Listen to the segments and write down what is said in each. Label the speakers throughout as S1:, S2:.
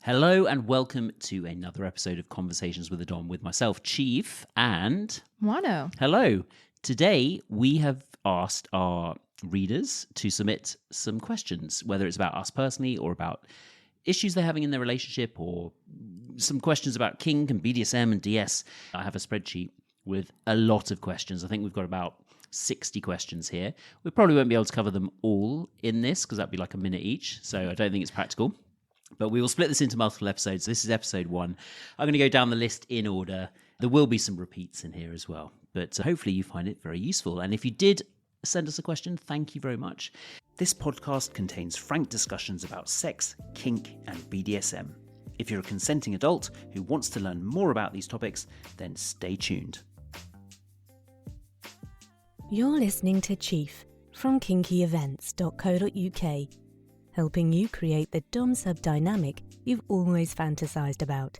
S1: Hello and welcome to another episode of Conversations with the Dom with myself, Chief, and
S2: Moineau.
S1: Hello. Today we have asked our readers to submit some questions, whether it's about us personally or about issues they're having in their relationship or some questions about Kink and BDSM and DS. I have a spreadsheet with a lot of questions. I think we've got about 60 questions here. We probably won't be able to cover them all in this because that'd be like a minute each, so I don't think it's practical. But we will split this into multiple episodes. This is episode 1. I'm going to go down the list in order. There will be some repeats in here as well. But hopefully you find it very useful. And if you did send us a question, thank you very much. This podcast contains frank discussions about sex, kink, and BDSM. If you're a consenting adult who wants to learn more about these topics, then stay tuned.
S3: You're listening to Chief from kinkyevents.co.uk. helping you create the dom-sub dynamic you've always fantasized about.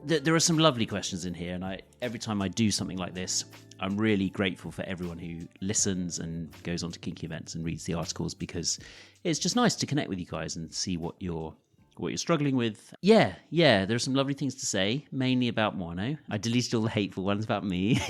S1: There are some lovely questions in here, and every time I do something like this, I'm really grateful for everyone who listens and goes on to Kinky Events and reads the articles, because it's just nice to connect with you guys and see what you're struggling with. Yeah, there are some lovely things to say, mainly about Moineau. I deleted all the hateful ones about me.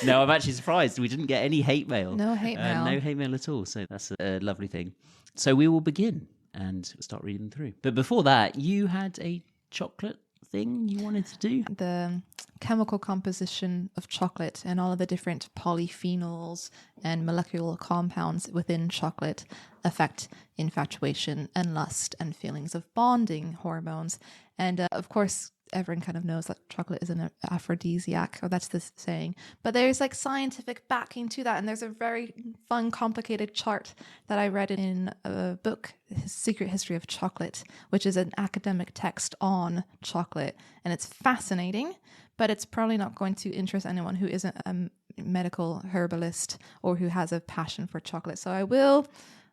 S1: No, I'm actually surprised we didn't get any hate mail.
S2: No hate mail.
S1: No hate mail at all, so that's a lovely thing. So we will begin and start reading them through. But before that, you had a chocolate thing you wanted to do?
S2: The chemical composition of chocolate and all of the different polyphenols and molecular compounds within chocolate affect infatuation and lust and feelings of bonding hormones. And of course, everyone kind of knows that chocolate is an aphrodisiac, or that's the saying. But there's like scientific backing to that. And there's a very fun, complicated chart that I read in a book, Secret History of Chocolate, which is an academic text on chocolate. And it's fascinating, but it's probably not going to interest anyone who isn't a medical herbalist or who has a passion for chocolate. So I will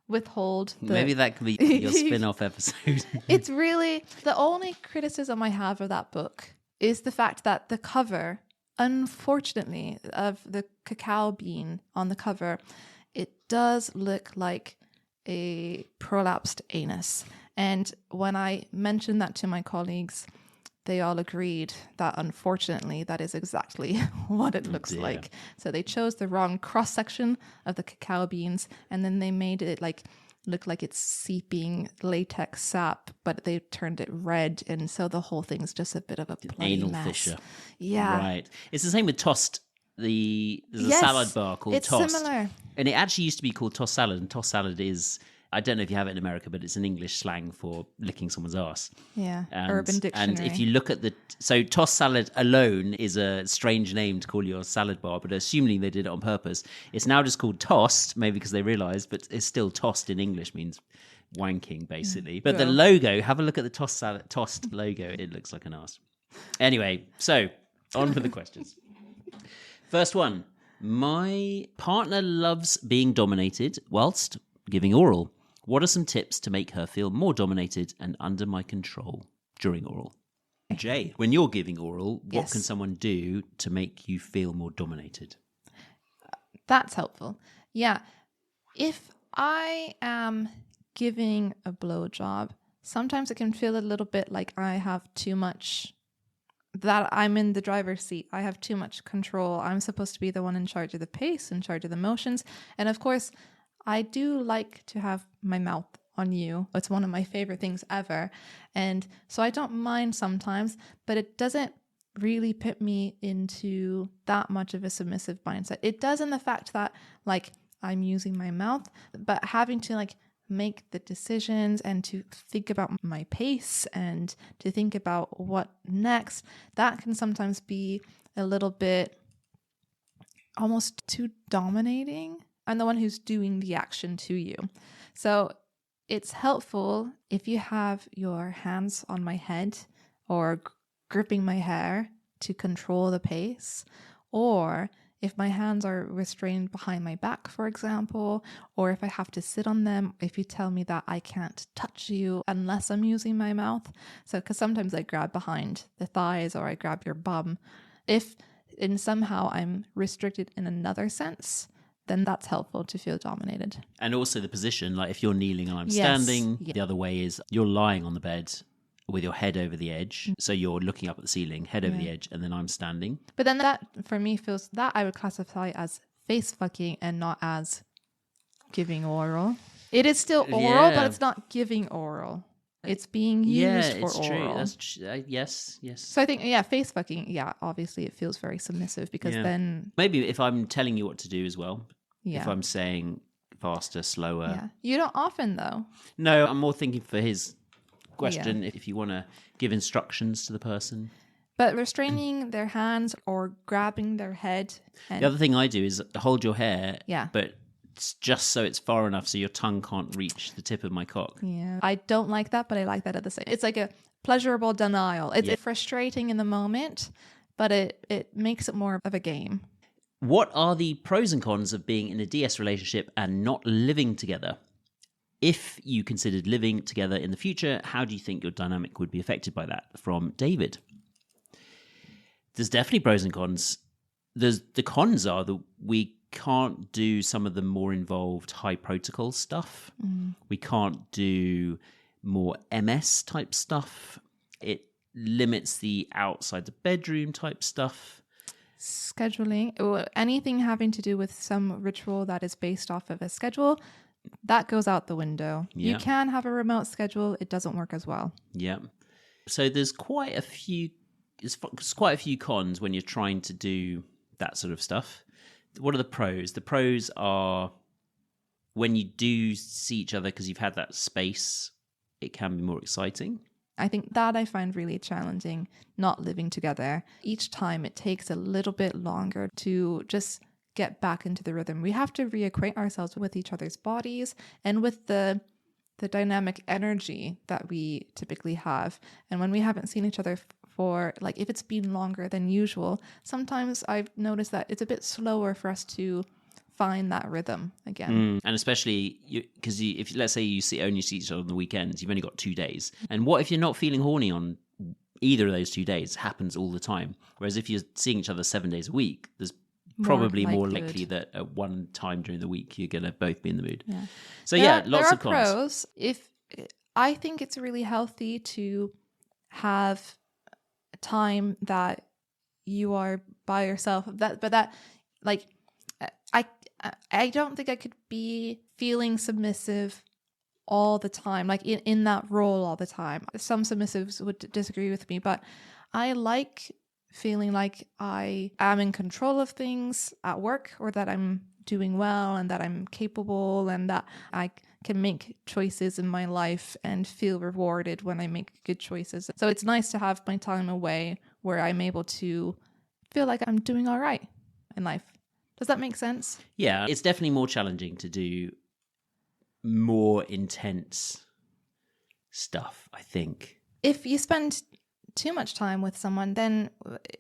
S2: withhold.
S1: Maybe that could be your spin-off episode.
S2: It's really, the only criticism I have of that book is the fact that the cover, unfortunately, of the cacao bean on the cover, it does look like a prolapsed anus. And when I mentioned that to my colleagues, they all agreed that unfortunately that is exactly what it looks like. So they chose the wrong cross-section of the cacao beans, and then they made it look like it's seeping latex sap, but they turned it red, and so the whole thing's just a bit of a bloody
S1: anal
S2: mess.
S1: fissure.
S2: Yeah.
S1: Right. It's the same with tossed. There's a salad bar called
S2: it's
S1: Tossed.
S2: Similar.
S1: And it actually used to be called tossed salad, and tossed salad is, I don't know if you have it in America, but it's an English slang for licking someone's ass.
S2: Yeah,
S1: and,
S2: Urban Dictionary.
S1: And if you look at so tossed salad alone is a strange name to call your salad bar, but assuming they did it on purpose, it's now just called tossed, maybe because they realised, but it's still tossed in English, means wanking, basically. But the logo, have a look at the tossed logo, it looks like an ass. Anyway, so on with the questions. First one. My partner loves being dominated whilst giving oral. What are some tips to make her feel more dominated and under my control during oral? Jay, when you're giving oral, what can someone do to make you feel more dominated?
S2: That's helpful. Yeah. If I am giving a blowjob, sometimes it can feel a little bit like I have too much, that I'm in the driver's seat. I have too much control. I'm supposed to be the one in charge of the pace, in charge of the motions. And of course, I do like to have my mouth on you. It's one of my favorite things ever. And so I don't mind sometimes, but it doesn't really put me into that much of a submissive mindset. It does in the fact that I'm using my mouth, but having to make the decisions and to think about my pace and to think about what next, that can sometimes be a little bit almost too dominating. I'm the one who's doing the action to you. So it's helpful if you have your hands on my head or gripping my hair to control the pace, or if my hands are restrained behind my back, for example, or if I have to sit on them, if you tell me that I can't touch you unless I'm using my mouth. So, because sometimes I grab behind the thighs or I grab your bum. If somehow I'm restricted in another sense, then that's helpful to feel dominated.
S1: And also the position, like if you're kneeling and I'm
S2: Yes.
S1: standing,
S2: Yeah.
S1: the other way is you're lying on the bed with your head over the edge. So you're looking up at the ceiling, head over the edge, and then I'm standing.
S2: But then that, for me, feels that I would classify as face fucking and not as giving oral. It is still oral, but it's not giving oral. It's being used for oral.
S1: True. That's yes.
S2: So I think, face fucking, obviously it feels very submissive because then...
S1: Maybe if I'm telling you what to do as well.
S2: Yeah.
S1: If I'm saying faster, slower.
S2: Yeah. You don't often, though.
S1: No, I'm more thinking for his question, if you want to give instructions to the person.
S2: But restraining their hands or grabbing their head.
S1: The other thing I do is hold your hair,
S2: Yeah.
S1: but it's just so it's far enough so your tongue can't reach the tip of my cock.
S2: Yeah. I don't like that, but I like that at the same. It's like a pleasurable denial. It's frustrating in the moment, but it makes it more of a game.
S1: What are the pros and cons of being in a DS relationship and not living together? If you considered living together in the future, how do you think your dynamic would be affected by that? From David. There's definitely pros and cons. The cons are that we can't do some of the more involved high protocol stuff. We can't do more MS type stuff. It limits the outside the bedroom type stuff.
S2: Scheduling, or anything having to do with some ritual that is based off of a schedule, that goes out the window.
S1: Yeah.
S2: You can have a remote schedule. It doesn't work as well.
S1: Yeah. So there's quite a few cons when you're trying to do that sort of stuff. What are the pros? The pros are when you do see each other because you've had that space, it can be more exciting.
S2: I think that I find really challenging not living together. Each time it takes a little bit longer to just get back into the rhythm. We have to reacquaint ourselves with each other's bodies and with the dynamic energy that we typically have. And when we haven't seen each other for, like, if it's been longer than usual, sometimes I've noticed that it's a bit slower for us to find that rhythm again.
S1: And especially because if let's say you only see each other on the weekends, you've only got 2 days. And what if you're not feeling horny on either of those 2 days? It happens all the time. Whereas if you're seeing each other 7 days a week, there's probably more likely that at one time during the week you're going to both be in the mood.
S2: Yeah.
S1: So lots of cons.
S2: Pros. I think it's really healthy to have time that you are by yourself. I don't think I could be feeling submissive all the time, like in that role all the time. Some submissives would disagree with me, but I like feeling like I am in control of things at work, or that I'm doing well and that I'm capable and that I can make choices in my life and feel rewarded when I make good choices. So it's nice to have my time away where I'm able to feel like I'm doing all right in life. Does that make sense?
S1: Yeah, it's definitely more challenging to do more intense stuff, I think.
S2: If you spend too much time with someone, then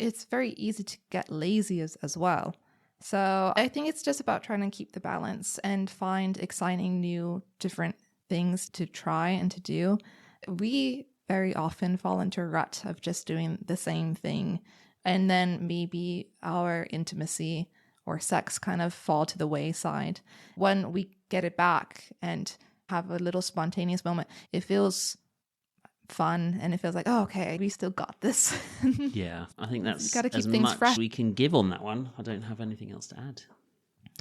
S2: it's very easy to get lazy as well. So I think it's just about trying to keep the balance and find exciting new different things to try and to do. We very often fall into a rut of just doing the same thing, and then maybe our intimacy or sex kind of fall to the wayside. When we get it back and have a little spontaneous moment, it feels fun and it feels like, oh, okay, we still got this.
S1: Yeah, I think that's
S2: gotta keep
S1: as
S2: things
S1: much
S2: fresh.
S1: we can give on that one. I don't have anything else to add.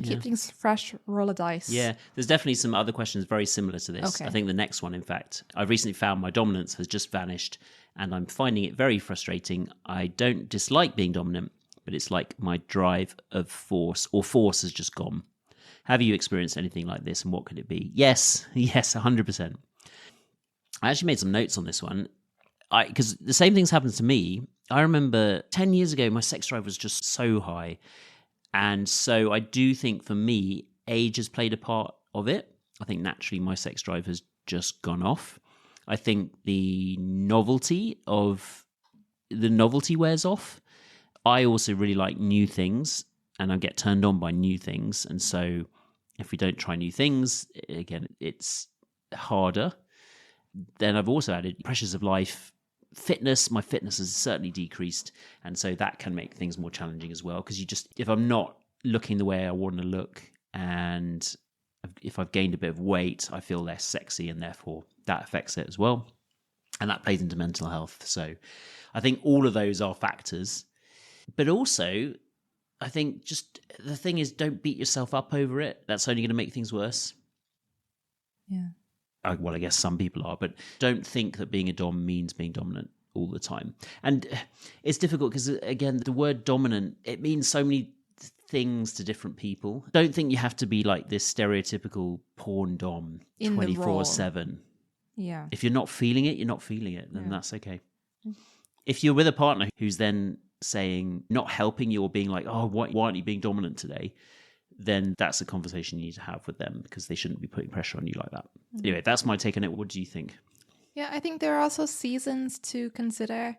S2: Keep things fresh, roll a dice.
S1: Yeah, there's definitely some other questions very similar to this.
S2: Okay.
S1: I think the next one, in fact, I've recently found my dominance has just vanished and I'm finding it very frustrating. I don't dislike being dominant, but it's like my drive of force has just gone. Have you experienced anything like this, and what could it be? Yes, 100%. I actually made some notes on this one because the same things happened to me. I remember 10 years ago, my sex drive was just so high. And so I do think for me, age has played a part of it. I think naturally my sex drive has just gone off. I think the novelty wears off. I also really like new things and I get turned on by new things. And so if we don't try new things, again, it's harder. Then I've also added pressures of life, fitness. My fitness has certainly decreased. And so that can make things more challenging as well. Because if I'm not looking the way I want to look and if I've gained a bit of weight, I feel less sexy, and therefore that affects it as well. And that plays into mental health. So I think all of those are factors. But also, I think just the thing is, don't beat yourself up over it. That's only going to make things worse.
S2: Yeah.
S1: Well, I guess some people are, but don't think that being a dom means being dominant all the time. And it's difficult because, again, the word dominant, it means so many things to different people. Don't think you have to be like this stereotypical porn dom 24/7.
S2: Yeah.
S1: If you're not feeling it, you're not feeling it, then that's okay. If you're with a partner who's then saying, not helping you or being like, oh, why aren't you being dominant today? Then that's a conversation you need to have with them, because they shouldn't be putting pressure on you like that. Anyway, that's my take on it. What do you think?
S2: Yeah, I think there are also seasons to consider.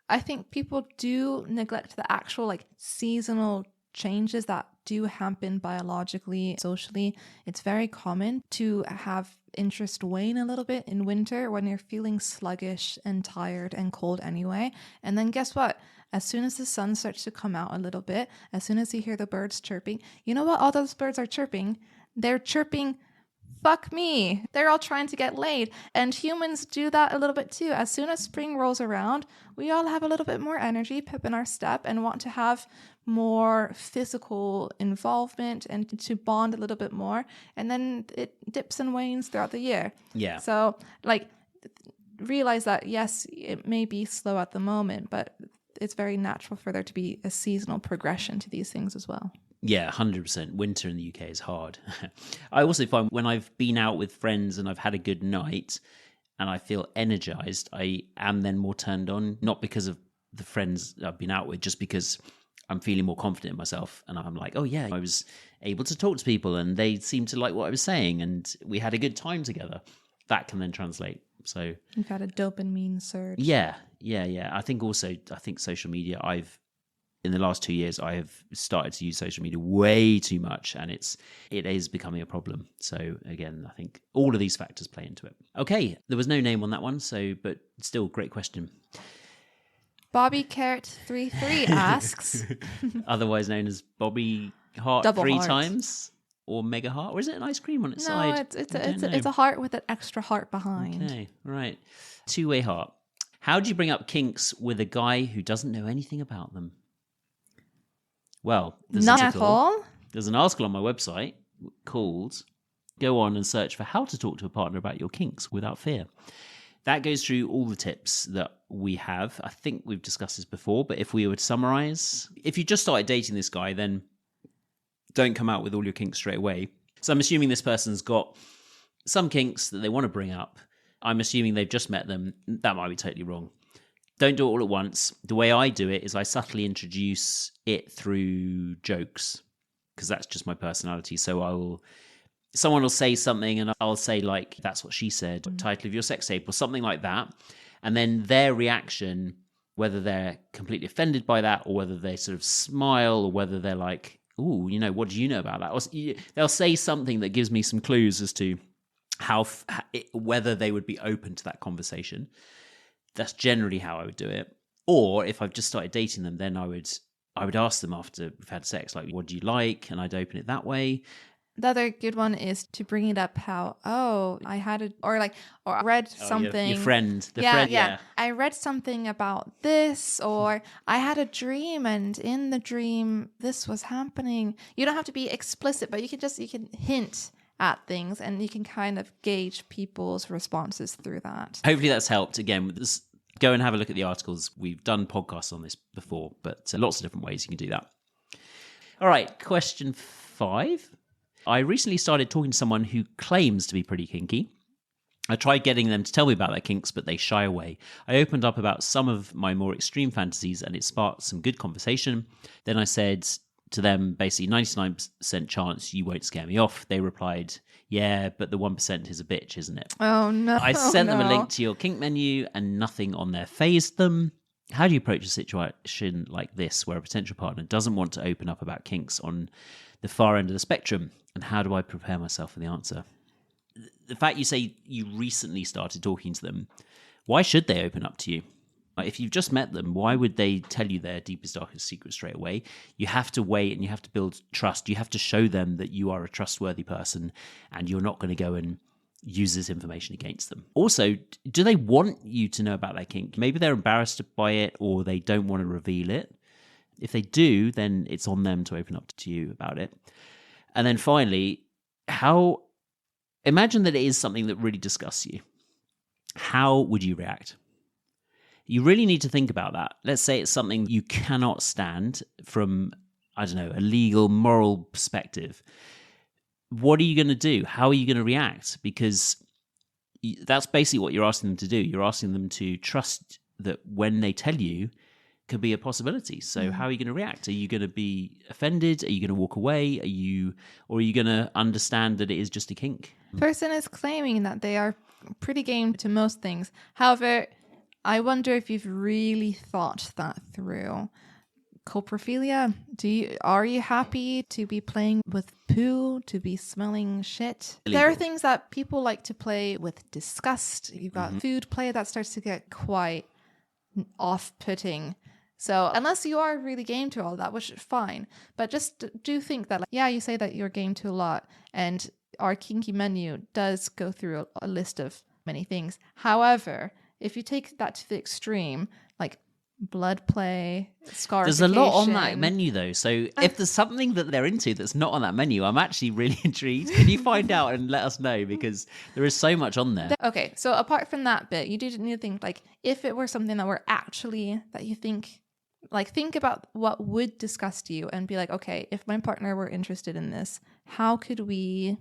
S2: I think people do neglect the actual like seasonal changes that do happen biologically, socially. It's very common to have interest wane a little bit in winter when you're feeling sluggish and tired and cold anyway. And then guess what? As soon as the sun starts to come out a little bit, as soon as you hear the birds chirping, you know what all those birds are chirping? They're chirping, fuck me. They're all trying to get laid. And humans do that a little bit too. As soon as spring rolls around, we all have a little bit more energy, pep in our step, and want to have more physical involvement and to bond a little bit more. And then it dips and wanes throughout the year.
S1: Yeah.
S2: So, like, realize that, yes, it may be slow at the moment, but it's very natural for there to be a seasonal progression to these things as well.
S1: Yeah, 100%. Winter in the UK is hard. I also find when I've been out with friends and I've had a good night and I feel energized, I am then more turned on, not because of the friends I've been out with, just because I'm feeling more confident in myself. And I'm like, oh yeah, I was able to talk to people and they seemed to like what I was saying and we had a good time together. That can then translate. So
S2: you've had a dopamine surge.
S1: Yeah. I think social media, in the last 2 years, I have started to use social media way too much, and it is becoming a problem. So again, I think all of these factors play into it. Okay, there was no name on that one, but still, great question.
S2: Bobby Carrot 33 asks,
S1: otherwise known as Bobby Heart
S2: Double
S1: 3
S2: heart.
S1: times, or Mega Heart, or is it an ice cream on its side?
S2: No, it's a heart with an extra heart behind.
S1: Okay, right. Two-way heart. How do you bring up kinks with a guy who doesn't know anything about them? Well, there's
S2: Not at all.
S1: There's an article on my website called Go On and Search for How to Talk to a Partner About Your Kinks Without Fear. That goes through all the tips that we have. I think we've discussed this before, but if we were to summarize, if you just started dating this guy, then don't come out with all your kinks straight away. So I'm assuming this person's got some kinks that they want to bring up. I'm assuming they've just met them. That might be totally wrong. Don't do it all at once. The way I do it is I subtly introduce it through jokes, because that's just my personality. So someone will say something and I'll say like, that's what she said, title of your sex tape or something like that. And then their reaction, whether they're completely offended by that or whether they sort of smile or whether they're like, ooh, what do you know about that? Or they'll say something that gives me some clues as to whether they would be open to that conversation. That's generally how I would do it. Or if I've just started dating them, then I would ask them after we've had sex, like, what do you like? And I'd open it that way.
S2: The other good one is to bring it up how, I read something.
S1: Your friend.
S2: Yeah. I read something about this, or I had a dream and in the dream this was happening. You don't have to be explicit, but you can hint at things and you can kind of gauge people's responses through that.
S1: Hopefully that's helped. Again, go and have a look at the articles. We've done podcasts on this before, but lots of different ways you can do that. All right, question 5. I recently started talking to someone who claims to be pretty kinky. I tried getting them to tell me about their kinks, but they shy away. I opened up about some of my more extreme fantasies and it sparked some good conversation. Then I said to them, basically 99% chance you won't scare me off. They replied, yeah, but the 1% is a bitch, isn't it?
S2: Oh, no.
S1: I sent them a link to your kink menu and nothing on there fazed them. How do you approach a situation like this where a potential partner doesn't want to open up about kinks on the far end of the spectrum? And how do I prepare myself for the answer? The fact you say you recently started talking to them, why should they open up to you? If you've just met them, why would they tell you their deepest, darkest secret straight away? You have to wait and you have to build trust. You have to show them that you are a trustworthy person and you're not going to go and use this information against them. Also, do they want you to know about their kink? Maybe they're embarrassed by it or they don't want to reveal it. If they do, then it's on them to open up to you about it. And then finally, imagine that it is something that really disgusts you. How would you react? You really need to think about that. Let's say it's something you cannot stand from, I don't know, a legal, moral perspective. What are you going to do? How are you going to react? Because that's basically what you're asking them to do. You're asking them to trust that when they tell you, could be a possibility. So how are you going to react? Are you going to be offended? Are you going to walk away? Are you going to understand that it is just a kink?
S2: Person is claiming that they are pretty game to most things. However, I wonder if you've really thought that through. Coprophilia, are you happy to be playing with poo, to be smelling shit?
S1: Illegal.
S2: There are things that people like to play with disgust. You've got food play that starts to get quite off-putting. So unless you are really game to all that, which is fine, but just do think that, you say that you're game to a lot, and our kinky menu does go through a list of many things. However, if you take that to the extreme, like blood play, scarification.
S1: There's a lot on that menu, though. So if there's something that they're into that's not on that menu, I'm actually really intrigued. Can you find out and let us know? Because there is so much on there.
S2: Okay, so apart from that bit, you do need to think, like, if it were something that were actually, that you think, like, think about what would disgust you and be like, okay, if my partner were interested in this, how could we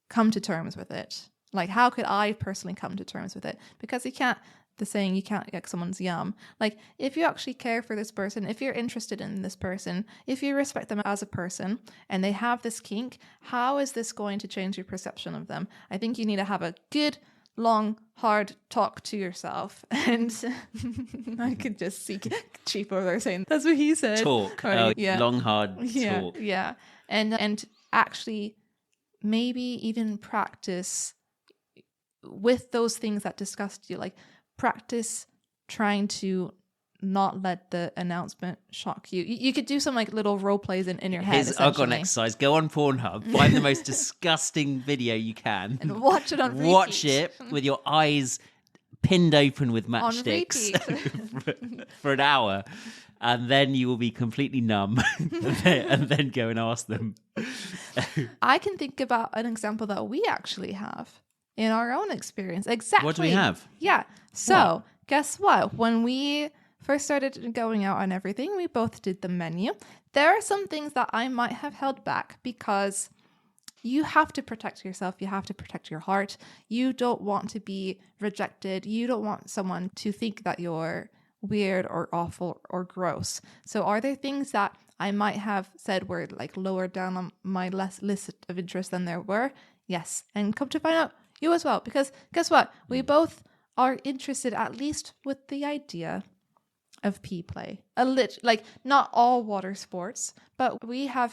S2: come to terms with it? Like, how could I personally come to terms with it? Because you can't get someone's yum. Like, if you actually care for this person, if you're interested in this person, if you respect them as a person and they have this kink, how is this going to change your perception of them? I think you need to have a good, long, hard talk to yourself. And I could just see Chief over there saying, that's what he said.
S1: Talk. Long, hard talk.
S2: Yeah. And actually maybe even practice with those things that disgust you, like practice trying to not let the announcement shock you. You could do some like little role plays in your head.
S1: I've got an exercise. Go on Pornhub, find the most disgusting video you can,
S2: and watch it on repeat.
S1: Watch it with your eyes pinned open with matchsticks for an hour, and then you will be completely numb, and then go and ask them.
S2: I can think about an example that we actually have in our own experience. Exactly.
S1: What do we have?
S2: Yeah. So guess what? When we first started going out on everything, we both did the menu. There are some things that I might have held back because you have to protect yourself. You have to protect your heart. You don't want to be rejected. You don't want someone to think that you're weird or awful or gross. So are there things that I might have said were like lower down on my list of interest than there were? Yes. And come to find out, you as well, because guess what? We both are interested, at least with the idea of pee play. Like not all water sports, but we had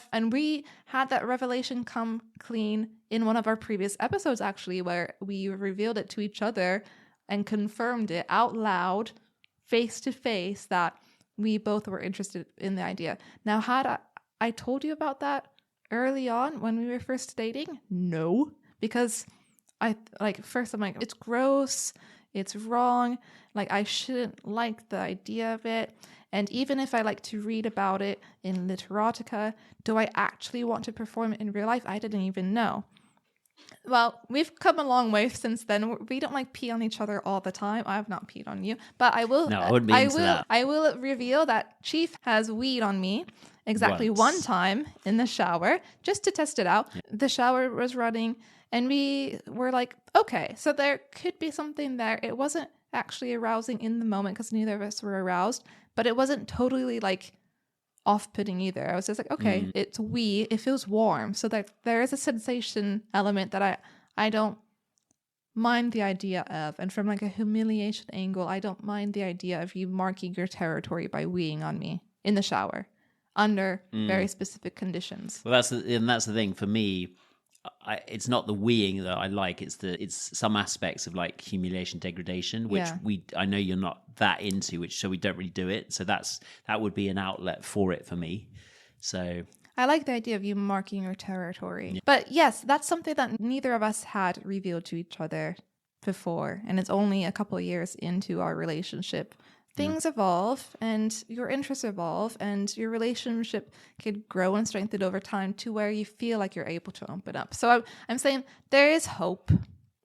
S2: that revelation come clean in one of our previous episodes, actually, where we revealed it to each other and confirmed it out loud, face to face, that we both were interested in the idea. Now, had I told you about that early on when we were first dating? No, because first I'm like, it's gross, it's wrong, like I shouldn't like the idea of it. And even if I like to read about it in literatica, do I actually want to perform it in real life? I didn't even know. Well, we've come a long way since then. We don't like pee on each other all the time. I have not peed on you, but I will.
S1: No, I wouldn't be into that.
S2: I will reveal that Chief has weed on me exactly one time in the shower just to test it out. Yeah. The shower was running and we were like, okay, so there could be something there. It wasn't actually arousing in the moment because neither of us were aroused, but it wasn't totally like off-putting either. I was just like, okay, it's wee, it feels warm, so that there is a sensation element that I don't mind the idea of. And from like a humiliation angle, I don't mind the idea of you marking your territory by weeing on me in the shower under very specific conditions.
S1: Well, that's the thing for me. it's not the weeing that I like. It's some aspects of like humiliation, degradation, which I know you're not that into, so we don't really do it. So that would be an outlet for it for me. So
S2: I like the idea of you marking your territory. Yeah. But yes, that's something that neither of us had revealed to each other before. And it's only a couple of years into our relationship. Things evolve and your interests evolve and your relationship can grow and strengthen over time to where you feel like you're able to open up. So I'm saying there is hope.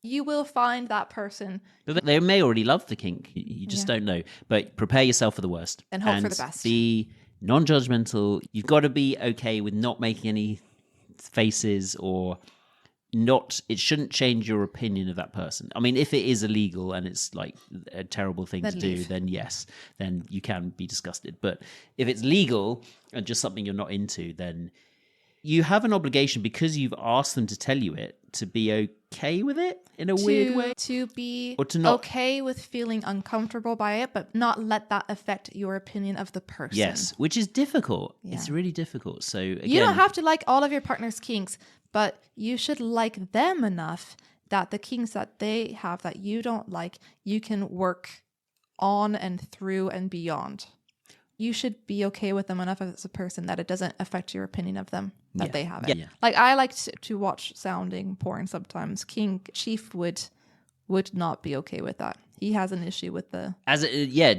S2: You will find that person.
S1: But they may already love the kink. You just don't know. But prepare yourself for the worst.
S2: And hope for the best.
S1: Be non-judgmental. You've got to be okay with not making any faces or... it shouldn't change your opinion of that person. I mean, if it is illegal and it's like a terrible thing to do, then yes, then you can be disgusted. But if it's legal and just something you're not into, then you have an obligation, because you've asked them to tell you it, to be okay with it in a weird way.
S2: To be
S1: or to not,
S2: okay with feeling uncomfortable by it, but not let that affect your opinion of the person.
S1: Yes, which is difficult. Yeah. It's really difficult. So again,
S2: you don't have to like all of your partner's kinks, but you should like them enough that the kinks that they have that you don't like, you can work on and through and beyond. You should be okay with them enough as a person that it doesn't affect your opinion of them, that they have it. Yeah. Like I like to watch sounding porn sometimes. Chief would not be okay with that. He has an issue with the...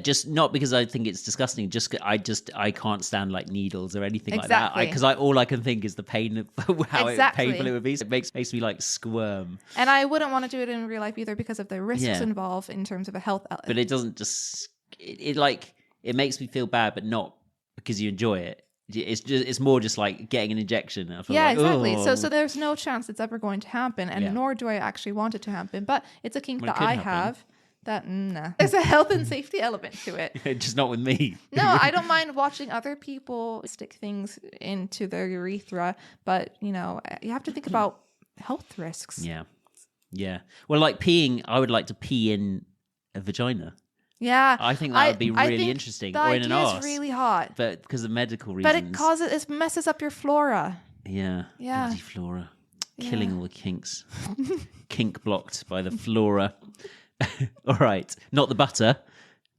S1: just not because I think it's disgusting. I can't stand like needles or anything like that. Because all I can think is the pain of how painful it would be. So it makes me like squirm.
S2: And I wouldn't want to do it in real life either because of the risks involved in terms of a health.
S1: But it doesn't just... It makes me feel bad, but not because you enjoy it. It's more just like getting an injection. I feel
S2: exactly. So there's no chance it's ever going to happen, and nor do I actually want it to happen. But it's a kink that I have. There's a health and safety element to it.
S1: Just not with me.
S2: No, I don't mind watching other people stick things into their urethra, but you have to think about health risks.
S1: Yeah. Well, like peeing, I would like to pee in a vagina.
S2: Yeah,
S1: I think that would be really interesting. Or in an arse.
S2: It's really hot,
S1: but because of medical reasons.
S2: But it messes up your flora.
S1: Yeah. Bloody flora, killing all the kinks. Kink blocked by the flora. All right, not the butter.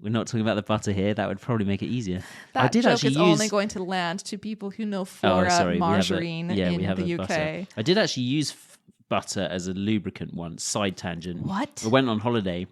S1: We're not talking about the butter here. That would probably make it easier.
S2: That joke is only going to land to people who know flora margarine in the UK.
S1: Butter. I did actually use butter as a lubricant once. Side tangent.
S2: What?
S1: I went on holiday.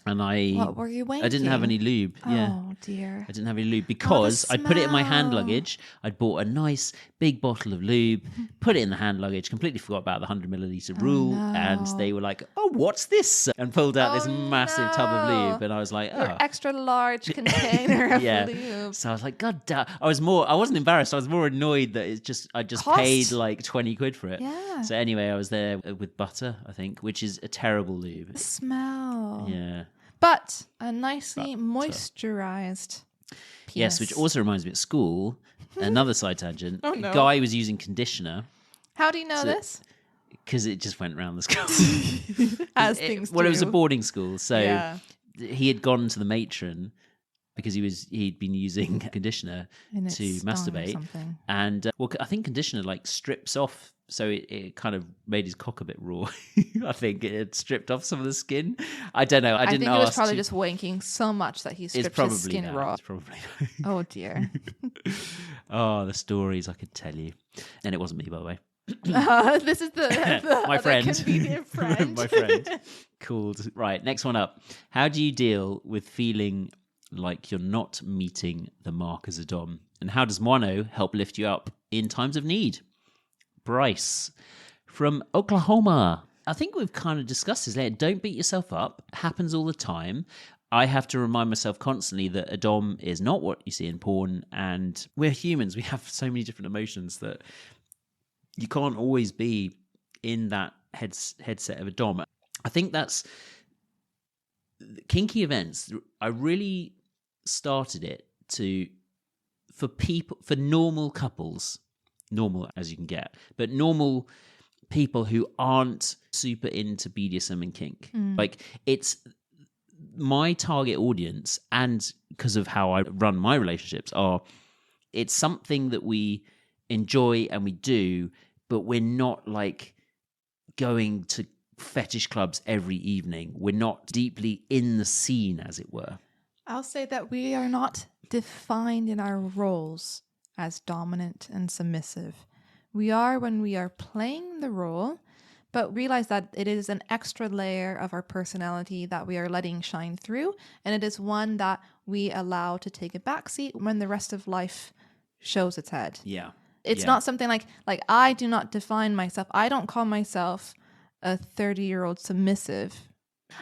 S1: And
S2: what were you wanking?
S1: I didn't have any lube.
S2: Oh dear.
S1: I didn't have any lube because I put it in my hand luggage. I'd bought a nice big bottle of lube, put it in the hand luggage, completely forgot about the 100 milliliter rule. No. And they were like, "Oh, what's this?" And pulled out this massive tub of lube. And I was like, "Oh."
S2: Your extra large container of lube.
S1: So I was like, God damn. I wasn't embarrassed. I was more annoyed that I just paid like 20 quid for it.
S2: Yeah.
S1: So anyway, I was there with butter, I think, which is a terrible lube.
S2: The smell.
S1: Yeah.
S2: But a nicely moisturized penis.
S1: Yes, which also reminds me at school, another side tangent, a guy was using conditioner.
S2: How do you know this?
S1: Because it just went around the school.
S2: As things do.
S1: Well, it was a boarding school, so he had gone to the matron because he'd been using conditioner to masturbate. And I think conditioner like strips off. So it kind of made his cock a bit raw. I think it had stripped off some of the skin. I don't know. I didn't ask.
S2: He was probably just wanking so much that he stripped his skin raw.
S1: It's probably
S2: Oh, dear.
S1: Oh, the stories I could tell you. And it wasn't me, by the way.
S2: This is the
S1: my friend.
S2: Convenient friend.
S1: My friend. Called. Right, next one up. How do you deal with feeling like you're not meeting the mark as a dom? And how does Moineau help lift you up in times of need? Bryce from Oklahoma. I think we've kind of discussed this later. Don't beat yourself up. It happens all the time. I have to remind myself constantly that a dom is not what you see in porn, and we're humans. We have so many different emotions that you can't always be in that headset of a dom. I think that's kinky events. I really started it for normal couples. Normal as you can get, but normal people who aren't super into BDSM and kink. Like, it's my target audience, and because of how I run my relationships, it's something that we enjoy and we do, but we're not like going to fetish clubs every evening. We're not deeply in the scene, as it were.
S2: I'll say that we are not defined in our roles as dominant and submissive. We are when we are playing the role, but realize that it is an extra layer of our personality that we are letting shine through, and it is one that we allow to take a backseat when the rest of life shows its head.
S1: Yeah.
S2: It's not something like I do not define myself. I don't call myself a 30-year-old submissive.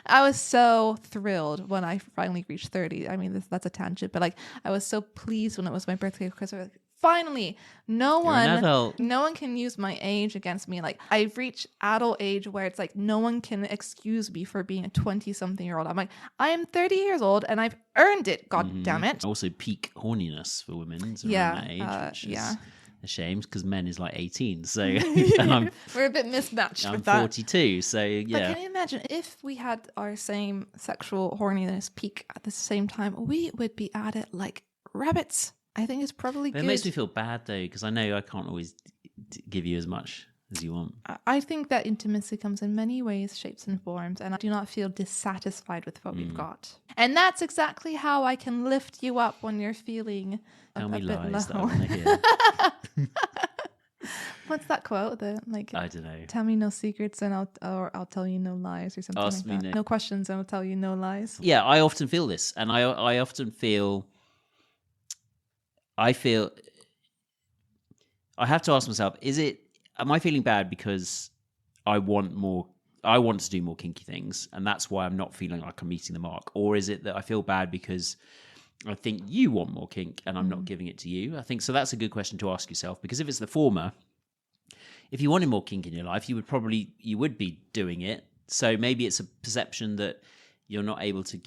S2: I was so thrilled when I finally reached 30. I mean, that's a tangent, but like I was so pleased when it was my birthday because I was like, finally, no one can use my age against me. Like I've reached adult age where it's like no one can excuse me for being a 20-something-year-old. I'm like, I am 30 years old and I've earned it. God damn it.
S1: Also, peak horniness for women around that age, which is a shame because men is like 18. So and
S2: we're a bit mismatched.
S1: I'm 42. So yeah.
S2: But can you imagine if we had our same sexual horniness peak at the same time? We would be at it like rabbits. I think it's probably good.
S1: It makes me feel bad though, because I know I can't always give you as much as you want.
S2: I think that intimacy comes in many ways, shapes and forms, and I do not feel dissatisfied with what we've got. And that's exactly how I can lift you up when you're feeling
S1: Tell me
S2: a bit
S1: lies
S2: low.
S1: that I want to hear.
S2: What's that quote?
S1: I don't know.
S2: Tell me no secrets and I'll tell you no lies or something
S1: Ask
S2: like
S1: me
S2: that. No questions and I'll tell you no lies.
S1: Yeah, I often feel this, and I often feel. I have to ask myself, am I feeling bad because I want to do more kinky things and that's why I'm not feeling like I'm meeting the mark? Or is it that I feel bad because I think you want more kink and I'm not giving it to you? I think so. That's a good question to ask yourself, because if it's the former, if you wanted more kink in your life, you would be doing it. So maybe it's a perception that you're not able to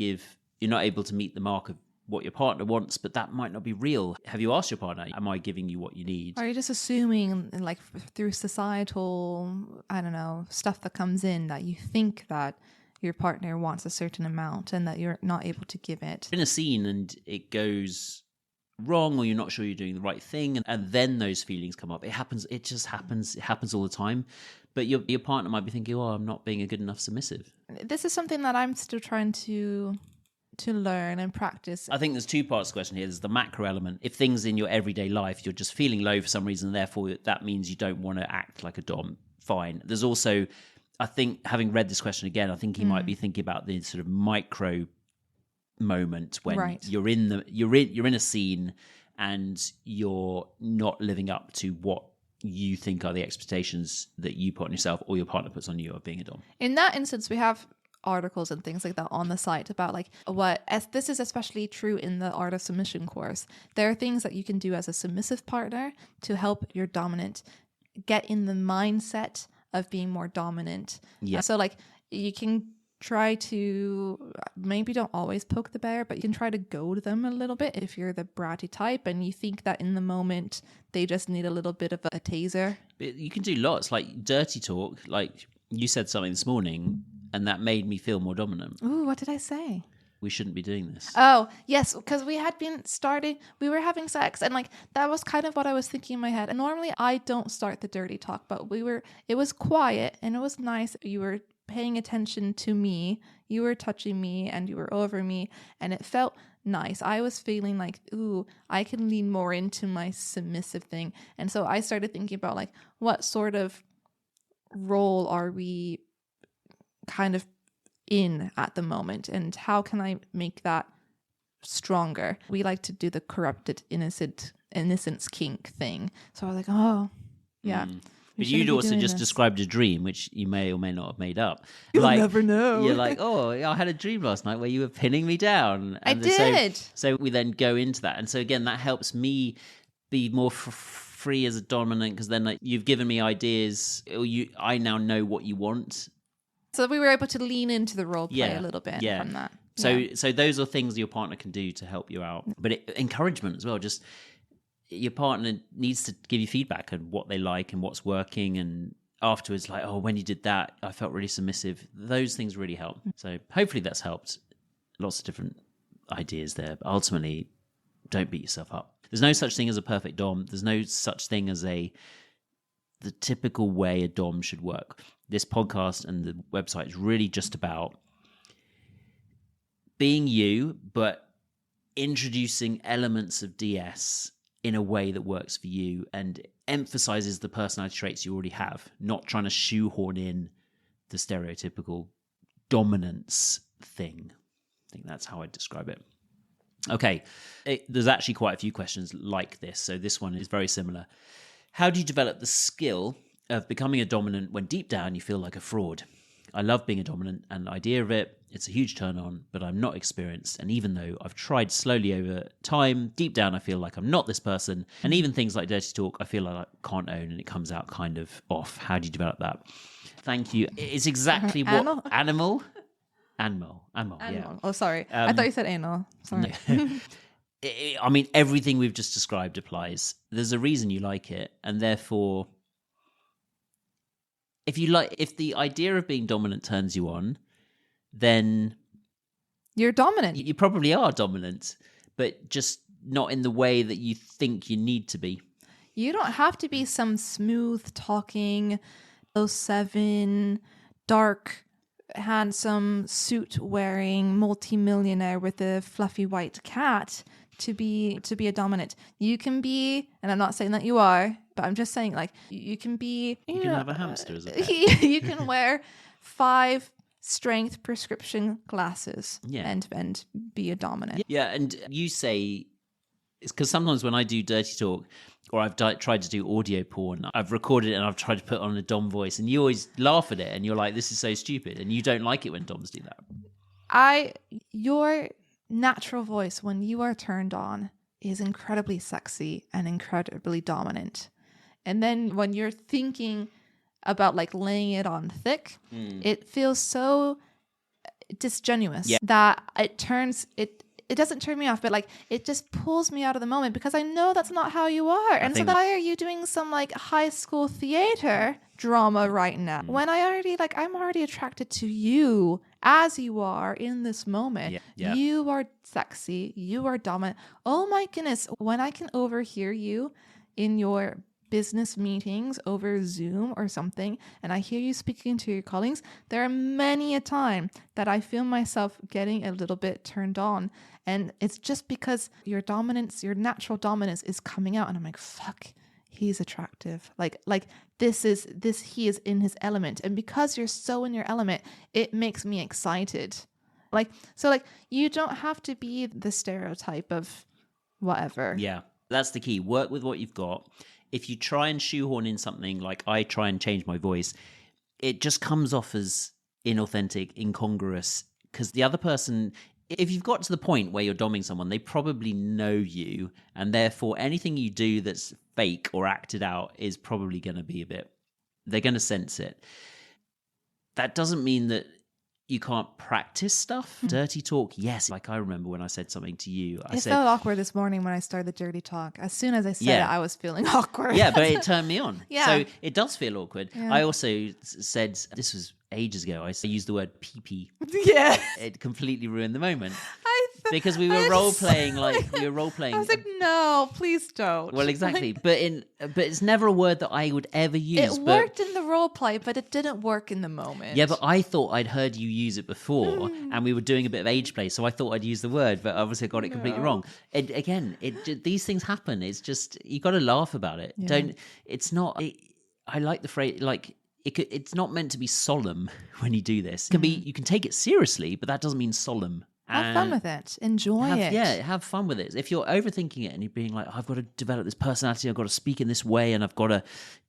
S1: meet the mark of what your partner wants, but that might not be real. Have you asked your partner, am I giving you what you need?
S2: Are you just assuming, like through societal, I don't know, stuff that comes in, that you think that your partner wants a certain amount and that you're not able to give it?
S1: In a scene and it goes wrong, or you're not sure you're doing the right thing, and then those feelings come up. It happens all the time. But your partner might be thinking, oh, I'm not being a good enough submissive.
S2: This is something that I'm still trying to learn and practice.
S1: I think there's two parts to the question here. There's the macro element. If things in your everyday life, you're just feeling low for some reason, therefore that means you don't want to act like a dom, fine. There's also, I think, having read this question again, I think he might be thinking about the sort of micro moment when you're in a scene and you're not living up to what you think are the expectations that you put on yourself or your partner puts on you of being a dom.
S2: In that instance, we have articles and things like that on the site about this is especially true in the Art of Submission course. There are things that you can do as a submissive partner to help your dominant get in the mindset of being more dominant.
S1: Yeah.
S2: So you can try to, maybe don't always poke the bear, but you can try to goad them a little bit if you're the bratty type and you think that in the moment they just need a little bit of a taser.
S1: You can do lots, like dirty talk. Like you said something this morning and that made me feel more dominant.
S2: Ooh, what did I say?
S1: We shouldn't be doing this.
S2: Oh, yes, because we were having sex, and that was kind of what I was thinking in my head. And normally I don't start the dirty talk, but it was quiet and it was nice. You were paying attention to me, you were touching me, and you were over me, and it felt nice. I was feeling like, ooh, I can lean more into my submissive thing. And so I started thinking about what sort of role are we kind of in at the moment, and how can I make that stronger? We like to do the corrupted innocence kink thing. So I was like, oh yeah.
S1: But you'd also just described a dream, which you may or may not have made up.
S2: You'll never know.
S1: You're like, oh, I had a dream last night where you were pinning me down. And
S2: I did.
S1: So we then go into that. And so again, that helps me be more free as a dominant, because then you've given me ideas. I now know what you want.
S2: So we were able to lean into the role play a little bit from that.
S1: So those are things your partner can do to help you out. But encouragement as well. Just your partner needs to give you feedback on what they like and what's working. And afterwards, like, oh, when you did that, I felt really submissive. Those things really help. So hopefully that's helped. Lots of different ideas there. But ultimately, don't beat yourself up. There's no such thing as a perfect dom. There's no such thing as the typical way a dom should work. this podcast and the website is really just about being you, but introducing elements of DS in a way that works for you and emphasizes the personality traits you already have, not trying to shoehorn in the stereotypical dominance thing. I think that's how I'd describe it. Okay, there's actually quite a few questions like this, so this one is very similar. How do you develop the skill of becoming a dominant when deep down you feel like a fraud? I love being a dominant and the idea of it. It's a huge turn on, but I'm not experienced. And even though I've tried slowly over time, deep down I feel like I'm not this person. And even things like dirty talk, I feel like I can't own and it comes out kind of off. How do you develop that? Thank you. It's exactly what... Animal? Yeah.
S2: Oh, sorry. I thought you said anal. Sorry.
S1: No. I mean, everything we've just described applies. There's a reason you like it, and therefore... If the idea of being dominant turns you on, then
S2: you're dominant.
S1: You probably are dominant, but just not in the way that you think you need to be.
S2: You don't have to be some smooth talking, 07, dark, handsome, suit wearing multimillionaire with a fluffy white cat to be a dominant. You can be, and I'm not saying that you are, but I'm just saying, like, you can be...
S1: You can have a hamster as a pet.
S2: You can wear 5 strength prescription glasses and be a dominant.
S1: Yeah, and you say... It's because sometimes when I do dirty talk, or I've tried to do audio porn, I've recorded it and I've tried to put on a dom voice, and you always laugh at it, and you're like, this is so stupid, and you don't like it when doms do that.
S2: Your natural voice when you are turned on is incredibly sexy and incredibly dominant. And then when you're thinking about like laying it on thick, it feels so disingenuous that it doesn't turn me off, but like it just pulls me out of the moment because I know that's not how you are. And so why are you doing some like high school theater drama right now when I'm already attracted to you as you are in this moment.
S1: Yeah.
S2: You are sexy, you are dominant. Oh my goodness, when I can overhear you in your business meetings over Zoom or something, and I hear you speaking to your colleagues, there are many a time that I feel myself getting a little bit turned on. And it's just because your dominance, your natural dominance is coming out. And I'm like, fuck, he's attractive. Like he is in his element. And because you're so in your element, it makes me excited. So you don't have to be the stereotype of whatever.
S1: Yeah, that's the key. Work with what you've got. If you try and shoehorn in something like I try and change my voice, it just comes off as inauthentic, incongruous, because the other person, if you've got to the point where you're doming someone, they probably know you, and therefore anything you do that's fake or acted out is probably going to be they're going to sense it. That doesn't mean that you can't practice stuff. Dirty talk, yes. Like I remember when I said something to you.
S2: It felt awkward this morning when I started the dirty talk. As soon as I said it, I was feeling awkward.
S1: Yeah, but it turned me on.
S2: Yeah.
S1: So it does feel awkward.
S2: Yeah.
S1: I also said, this was ages ago, I used the word pee-pee.
S2: Yeah.
S1: It completely ruined the moment. Because we were role-playing, I was
S2: like, no, please don't.
S1: Well, exactly. But it's never a word that I would ever use.
S2: It worked in the role play, but it didn't work in the moment.
S1: Yeah, but I thought I'd heard you use it before, and we were doing a bit of age play, so I thought I'd use the word, but obviously I got it completely wrong. These things happen. It's just, you got to laugh about it.
S2: Yeah.
S1: I like the phrase, like, it's not meant to be solemn when you do this. You can take it seriously, but that doesn't mean solemn.
S2: Have fun with it. Enjoy it.
S1: Yeah, have fun with it. If you're overthinking it and you're being like, I've got to develop this personality, I've got to speak in this way, and I've got to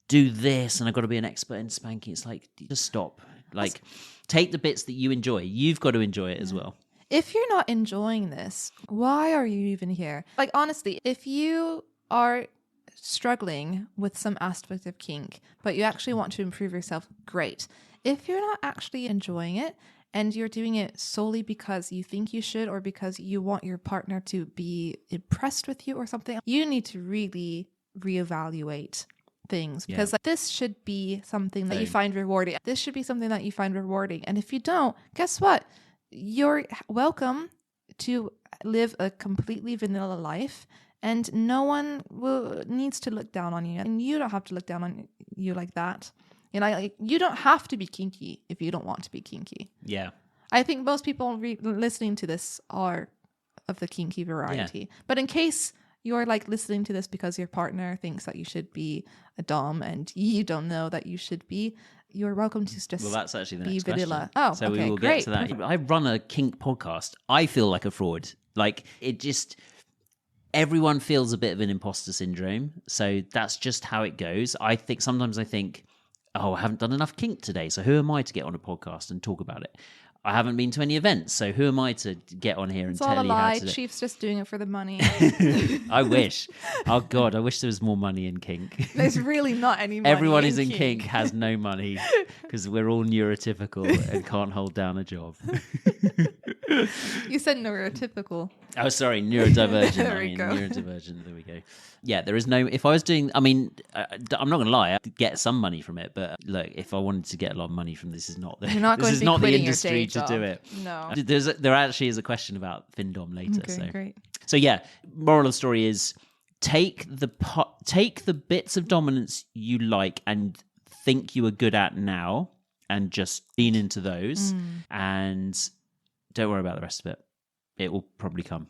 S1: do this, and I've got to be an expert in spanking, it's like, just stop. Like, take the bits that you enjoy. You've got to enjoy it as well.
S2: If you're not enjoying this, why are you even here? Like, honestly, if you are struggling with some aspect of kink, but you actually want to improve yourself, great. If you're not actually enjoying it, and you're doing it solely because you think you should or because you want your partner to be impressed with you or something, you need to really reevaluate things because this should be something that you find rewarding. This should be something that you find rewarding. And if you don't, guess what? You're welcome to live a completely vanilla life, and no one needs to look down on you, and you don't have to look down on you like that. You know, like, you don't have to be kinky if you don't want to be kinky.
S1: Yeah.
S2: I think most people listening to this are of the kinky variety. Yeah. But in case you're like listening to this because your partner thinks that you should be a dom and you don't know that you should be, you're welcome to just
S1: that's actually the next
S2: vanilla.
S1: Question.
S2: Oh,
S1: so
S2: okay,
S1: we will
S2: great.
S1: get to that. Perfect. I run a kink podcast. I feel like a fraud. Like it just, everyone feels a bit of an imposter syndrome. So that's just how it goes. Sometimes I think, oh, I haven't done enough kink today. So who am I to get on a podcast and talk about it? I haven't been to any events, so who am I to get on here and tell you how to do it?
S2: Chief's just doing it for the money.
S1: I wish. Oh, God, I wish there was more money in kink.
S2: There's really not any money.
S1: Everyone who's in kink has no money because we're all neurotypical and can't hold down a job.
S2: You said neurotypical.
S1: Oh, sorry, neurodivergent.
S2: There we go.
S1: Neurodivergent. There we go. Yeah, there is no. If I was doing, I mean, I'm not gonna lie, I get some money from it. But look, if I wanted to get a lot of money from this, is not the.
S2: You're not going
S1: this
S2: to
S1: is not the
S2: your
S1: industry
S2: day
S1: to
S2: job.
S1: do it.
S2: No.
S1: There actually is a question about Findom later.
S2: Okay,
S1: so
S2: great.
S1: So yeah, moral of the story is take the bits of dominance you like and think you are good at now, and just lean into those, and don't worry about the rest of it. It will probably come.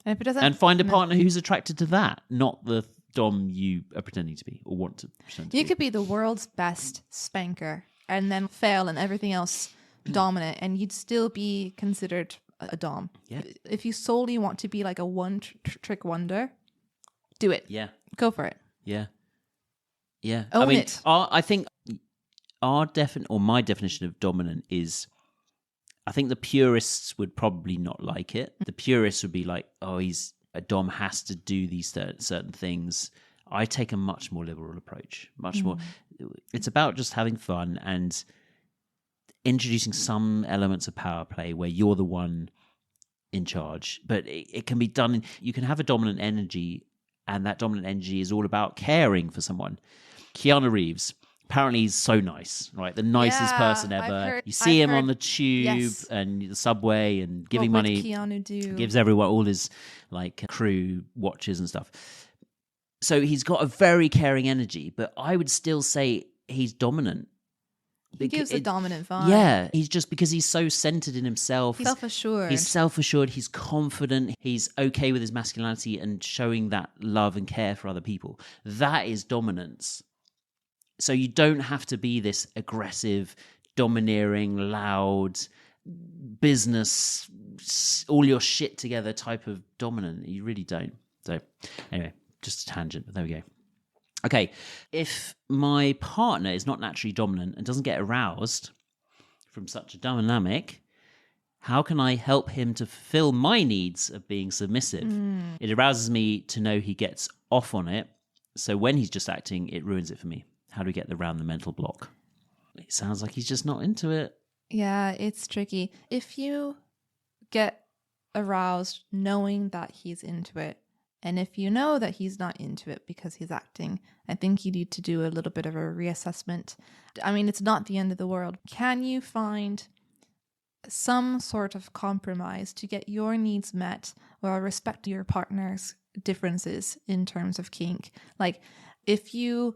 S2: And if it doesn't,
S1: and find a partner who's attracted to that, not the dom you are pretending to be or want to pretend to be.
S2: You could be the world's best spanker and then fail in everything else dominant, and you'd still be considered a dom.
S1: Yeah.
S2: If you solely want to be like a one-trick wonder, do it.
S1: Yeah.
S2: Go for it.
S1: Yeah. Yeah.
S2: Own it.
S1: I think my definition of dominant is, I think the purists would probably not like it. The purists would be like, oh, he's a dom, has to do these certain things. I take a much more liberal approach, much more. It's about just having fun and introducing some elements of power play where you're the one in charge. But it can be done. You can have a dominant energy, and that dominant energy is all about caring for someone. Keanu Reeves. Apparently he's so nice, right? The nicest person ever. You see him on the tube and the subway and giving money.
S2: What would Keanu do?
S1: Gives everyone, all his like crew watches and stuff. So he's got a very caring energy, but I would still say he's dominant.
S2: He gives a dominant vibe.
S1: Yeah, he's just because he's so centered in himself.
S2: Self-assured.
S1: He's self-assured. He's confident. He's okay with his masculinity and showing that love and care for other people. That is dominance. So you don't have to be this aggressive, domineering, loud, business, all your shit together type of dominant. You really don't. So anyway, just a tangent, but there we go. Okay, if my partner is not naturally dominant and doesn't get aroused from such a dynamic, how can I help him to fulfill my needs of being submissive? It arouses me to know he gets off on it. So when he's just acting, it ruins it for me. How do we get around the mental block? It sounds like he's just not into it.
S2: Yeah, it's tricky. If you get aroused knowing that he's into it, and if you know that he's not into it because he's acting, I think you need to do a little bit of a reassessment. I mean, it's not the end of the world. Can you find some sort of compromise to get your needs met while respect your partner's differences in terms of kink? Like, if you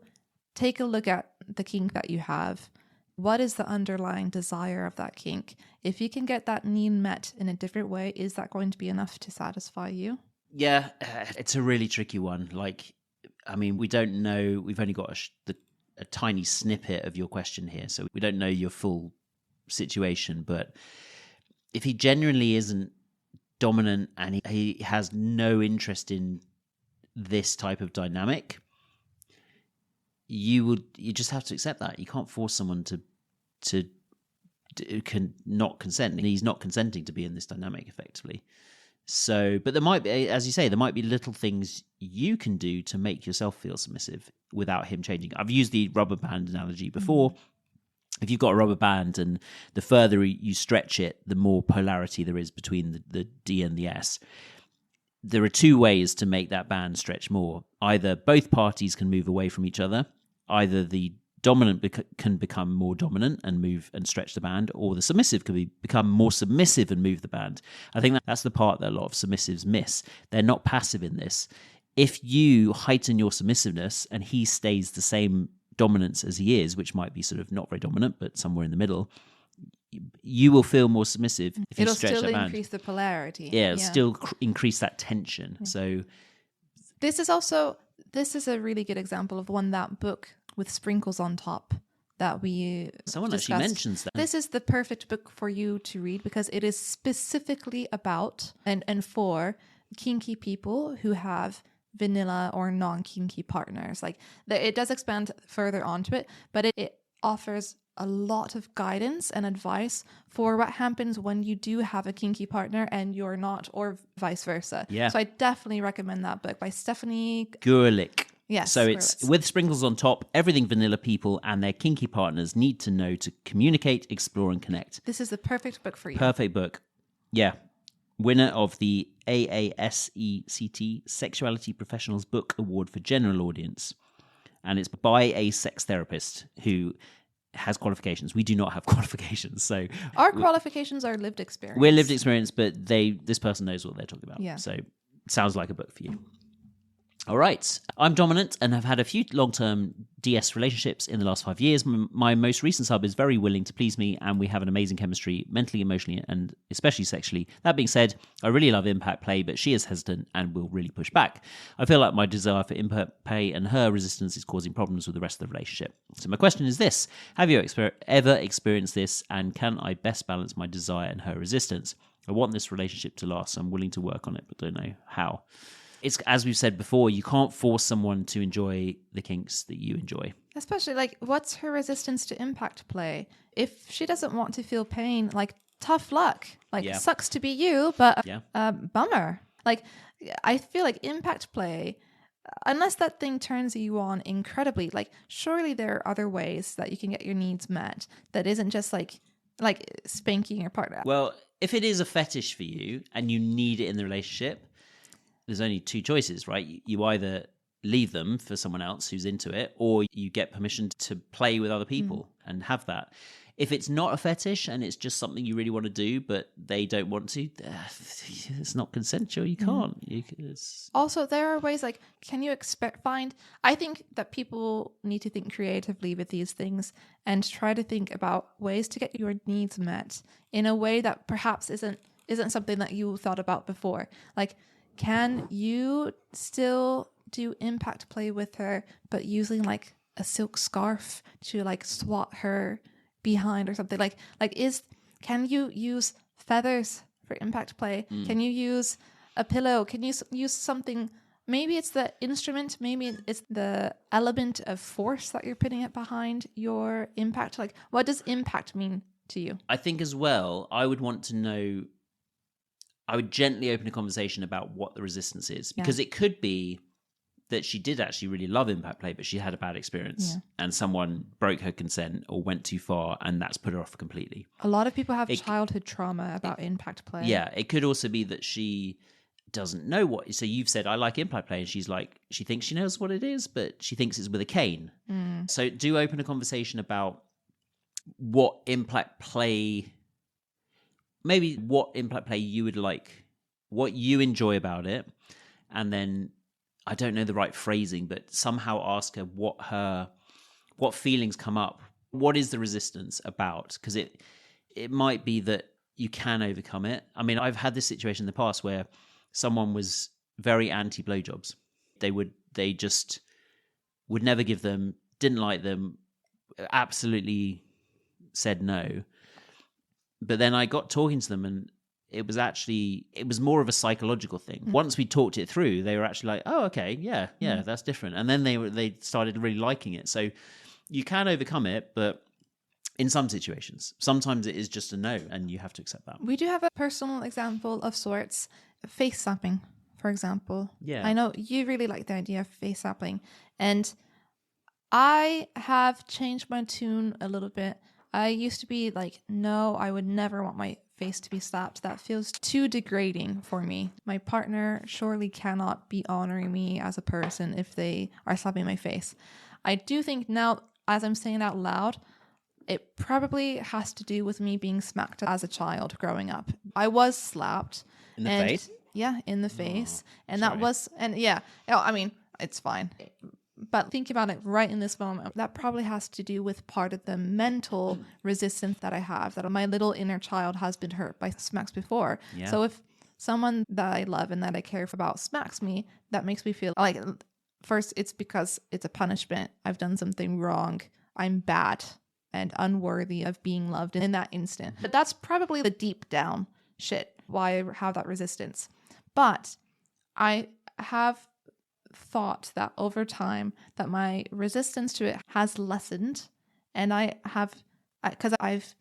S2: take a look at the kink that you have, what is the underlying desire of that kink? If you can get that need met in a different way, is that going to be enough to satisfy you?
S1: Yeah, it's a really tricky one. Like, I mean, we don't know. We've only got a tiny snippet of your question here, so we don't know your full situation. But if he genuinely isn't dominant and he has no interest in this type of dynamic, you just have to accept that. You can't force someone to not consent, and he's not consenting to be in this dynamic effectively. So, but there might be, as you say, there might be little things you can do to make yourself feel submissive without him changing. I've used the rubber band analogy before. If you've got a rubber band and the further you stretch it, the more polarity there is between the D and the S. There are two ways to make that band stretch more. Either both parties can move away from each other, either the dominant can become more dominant and move and stretch the band, or the submissive can become more submissive and move the band. I think that's the part that a lot of submissives miss. They're not passive in this. If you heighten your submissiveness and he stays the same dominance as he is, which might be sort of not very dominant, but somewhere in the middle, you will feel more submissive if
S2: It'll
S1: you stretch
S2: still
S1: that band.
S2: increase the polarity.
S1: Yeah, it'll still increase that tension. So
S2: this is a really good example of that book with sprinkles on top that we
S1: someone
S2: discussed.
S1: actually mentions that.
S2: This is the perfect book for you to read because it is specifically about and for kinky people who have vanilla or non-kinky partners. Like it does expand further onto it, but it offers a lot of guidance and advice for what happens when you do have a kinky partner and you're not, or vice versa.
S1: Yeah.
S2: So I definitely recommend that book by Stephanie
S1: Gurlick.
S2: Yes.
S1: So it's with sprinkles on top, everything vanilla people and their kinky partners need to know to communicate, explore, and connect.
S2: This is the perfect book for you.
S1: Perfect book. Yeah. Winner of the AASECT Sexuality Professionals Book Award for General Audience. And it's by a sex therapist who has qualifications. We do not have qualifications. So
S2: our qualifications are lived experience.
S1: We're lived experience, but this person knows what they're talking about.
S2: Yeah.
S1: So sounds like a book for you. All right. I'm dominant and have had a few long-term DS relationships in the last 5 years. My most recent sub is very willing to please me, and we have an amazing chemistry, mentally, emotionally, and especially sexually. That being said, I really love impact play, but she is hesitant and will really push back. I feel like my desire for impact play and her resistance is causing problems with the rest of the relationship. So my question is this. Have you ever experienced this, and can I best balance my desire and her resistance? I want this relationship to last, so I'm willing to work on it, but don't know how. It's, as we've said before, you can't force someone to enjoy the kinks that you enjoy.
S2: Especially, like, what's her resistance to impact play? If she doesn't want to feel pain, like, tough luck. Like,
S1: Yeah.
S2: sucks to be you, but
S1: Yeah.
S2: bummer. Like, I feel like impact play, unless that thing turns you on incredibly, like, surely there are other ways that you can get your needs met that isn't just, like spanking your partner.
S1: Well, if it is a fetish for you and you need it in the relationship, there's only two choices, right? You either leave them for someone else who's into it, or you get permission to play with other people and have that. If it's not a fetish and it's just something you really want to do, but they don't want to, it's not consensual. You can't.
S2: Also, there are ways, like, can you I think that people need to think creatively with these things and try to think about ways to get your needs met in a way that perhaps isn't something that you thought about before. Like, can you still do impact play with her, but using like a silk scarf to like swat her behind or something? Can you use feathers for impact play? Can you use a pillow? Can you use something? Maybe it's the instrument. Maybe it's the element of force that you're putting it behind your impact. Like, what does impact mean to you?
S1: I think as well, I would want to know. I would gently open a conversation about what the resistance is, because it could be that she did actually really love impact play, but she had a bad experience and someone broke her consent or went too far, and that's put her off completely.
S2: A lot of people have childhood trauma about impact play.
S1: Yeah, it could also be that she doesn't know what. So you've said, I like impact play, and she's like, she thinks she knows what it is, but she thinks it's with a cane. So do open a conversation about what impact play. Maybe what impact play you would like, what you enjoy about it, and then, I don't know the right phrasing, but somehow ask her what feelings come up. What is the resistance about? Because it might be that you can overcome it. I mean, I've had this situation in the past where someone was very anti blowjobs. They just would never give them, didn't like them, absolutely said no. But then I got talking to them, and it was more of a psychological thing. Once we talked it through, they were actually like, oh, okay, yeah, that's different. And then they started really liking it. So you can overcome it, but in some situations, sometimes it is just a no, and you have to accept that.
S2: We do have a personal example of sorts, face slapping, for example.
S1: Yeah.
S2: I know you really like the idea of face slapping, and I have changed my tune a little bit. I used to be like, no, I would never want my face to be slapped. That feels too degrading for me. My partner surely cannot be honoring me as a person if they are slapping my face. I do think now, as I'm saying it out loud, it probably has to do with me being smacked as a child growing up. I was slapped.
S1: In the face?
S2: Yeah, in the face. And
S1: sorry.
S2: that was, and yeah, I mean, it's fine. But think about it right in this moment. That probably has to do with part of the mental resistance that I have, that my little inner child has been hurt by smacks before.
S1: Yeah.
S2: So if someone that I love and that I care about smacks me, that makes me feel like, first, it's because it's a punishment. I've done something wrong. I'm bad and unworthy of being loved in that instant. But that's probably the deep down shit, why I have that resistance. But I have thought that over time that my resistance to it has lessened, and because I've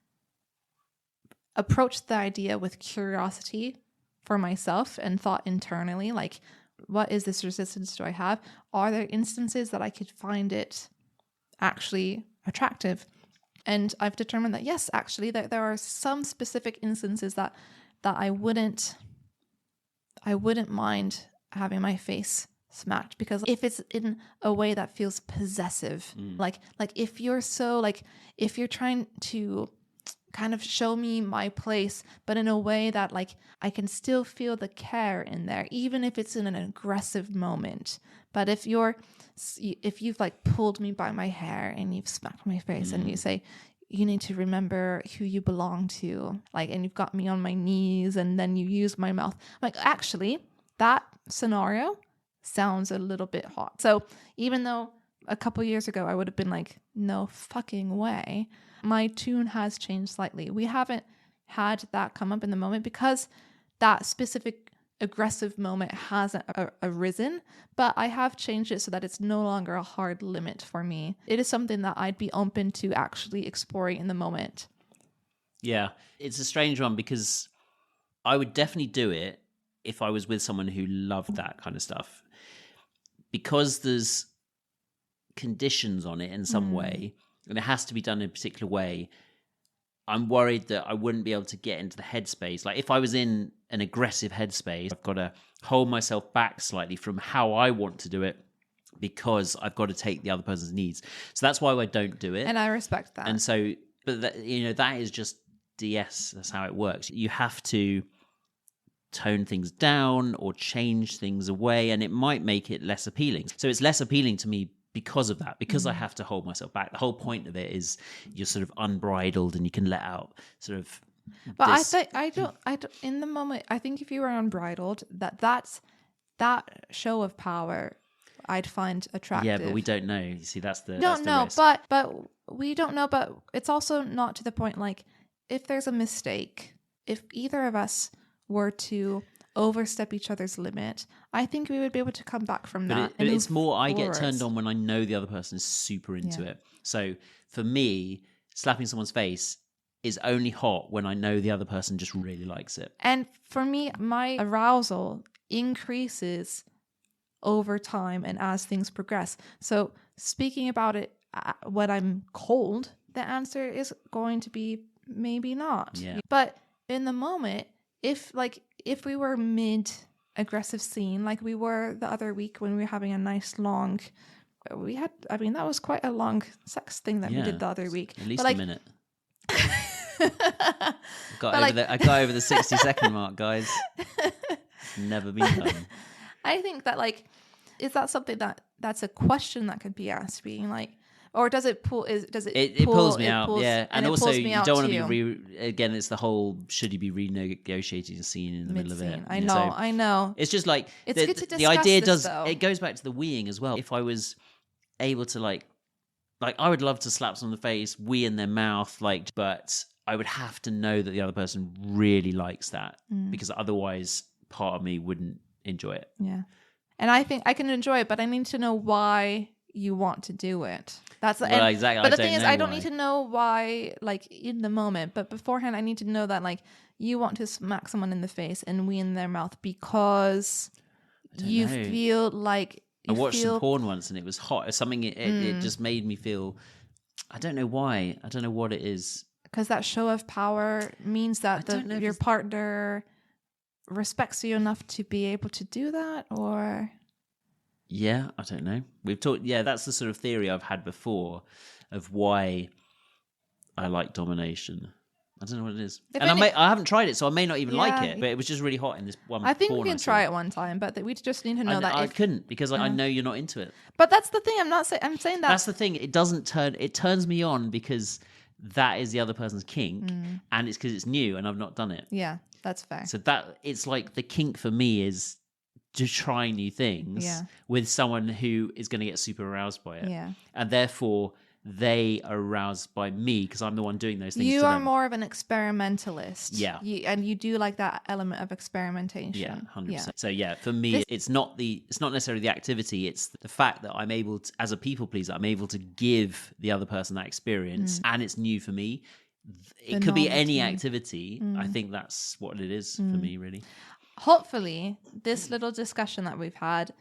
S2: approached the idea with curiosity for myself and thought internally, like, what is this resistance do I have? Are there instances that I could find it actually attractive? And I've determined that yes, actually, that there are some specific instances that I wouldn't mind having my face smacked, because if it's in a way that feels possessive, like if you're trying to kind of show me my place, but in a way that like I can still feel the care in there, even if it's in an aggressive moment. But if you've like pulled me by my hair and you've smacked my face and you say, you need to remember who you belong to, like, and you've got me on my knees and then you use my mouth, like, actually that scenario sounds a little bit hot. So even though a couple years ago I would have been like, no fucking way, my tune has changed slightly. We haven't had that come up in the moment because that specific aggressive moment hasn't arisen, but I have changed it so that it's no longer a hard limit for me. It is something that I'd be open to actually exploring in the moment.
S1: Yeah, it's a strange one because I would definitely do it if I was with someone who loved that kind of stuff. Because there's conditions on it in some way, and it has to be done in a particular way, I'm worried that I wouldn't be able to get into the headspace. Like if I was in an aggressive headspace, I've got to hold myself back slightly from how I want to do it because I've got to take the other person's needs. So that's why I don't do it.
S2: And I respect that.
S1: And so, but that, that is just DS. That's how it works. You have to tone things down or change things away, and it might make it less appealing. So it's less appealing to me because of that, because I have to hold myself back. The whole point of it is you're sort of unbridled and you can let out sort of.
S2: But I don't. In the moment, I think if you were unbridled, that show of power, I'd find attractive.
S1: Yeah, but we don't know. You see, that's the risk.
S2: But we don't know. But it's also not to the point. Like if there's a mistake, if either of us were to overstep each other's limit, I think we would be able to come back from that.
S1: But it's more, I get turned on when I know the other person is super into it. So for me, slapping someone's face is only hot when I know the other person just really likes it.
S2: And for me, my arousal increases over time and as things progress. So speaking about it when I'm cold, the answer is going to be maybe not.
S1: Yeah.
S2: But in the moment, if we were mid aggressive scene like we were the other week when we were having a nice long, that was quite a long sex thing that we did the other week.
S1: At least a minute. I got over the 60-second mark, guys. Never been done.
S2: I think that is that something that's a question that could be asked, being like, or does it pull? It
S1: pulls me out, yeah. And also, you don't want to
S2: be
S1: again. It's the whole should you be renegotiating a scene in the middle of it?
S2: I know.
S1: It's just like
S2: it's good to discuss
S1: the idea
S2: this, though.
S1: It goes back to the weeing as well. If I was able to like I would love to slap someone in the face, wee in their mouth, but I would have to know that the other person really likes that because otherwise, part of me wouldn't enjoy it.
S2: Yeah, and I think I can enjoy it, but I need to know why you want to do it.
S1: Exactly.
S2: But the thing is, I don't need to know why, in the moment. But beforehand, I need to know that, you want to smack someone in the face and wee in their mouth because you feel like
S1: I watched some porn once and it was hot. Something it just made me feel. I don't know why. I don't know what it is.
S2: Because that show of power means that your partner respects you enough to be able to do that, or.
S1: Yeah, I don't know. We've talked. Yeah, that's the sort of theory I've had before of why I like domination. I don't know what it is.
S2: If
S1: And
S2: any-
S1: I haven't tried it, so I may not even like
S2: Yeah.
S1: it. But it was just really hot in this one.
S2: I think we
S1: porn
S2: can
S1: saw.
S2: try it one time, but we just need to know that.
S1: I couldn't because I know you're not into it.
S2: But that's the thing. I'm saying that.
S1: That's the thing. It doesn't turn. It turns me on because that is the other person's kink, and it's because it's new and I've not done it.
S2: Yeah, that's fair.
S1: So that it's like the kink for me is just trying new things with someone who is going to get super aroused by it.
S2: Yeah.
S1: And therefore they are aroused by me because I'm the one doing those things.
S2: You
S1: to
S2: are
S1: them.
S2: more of an experimentalist.
S1: Yeah.
S2: And you do like that element of experimentation.
S1: Yeah, 100%. So yeah, for me, it's not necessarily the activity. It's the fact that I'm able to, as a people pleaser, I'm able to give the other person that experience, and it's new for me. It could be any activity. I think that's what it is for me, really.
S2: Hopefully, this little discussion that we've had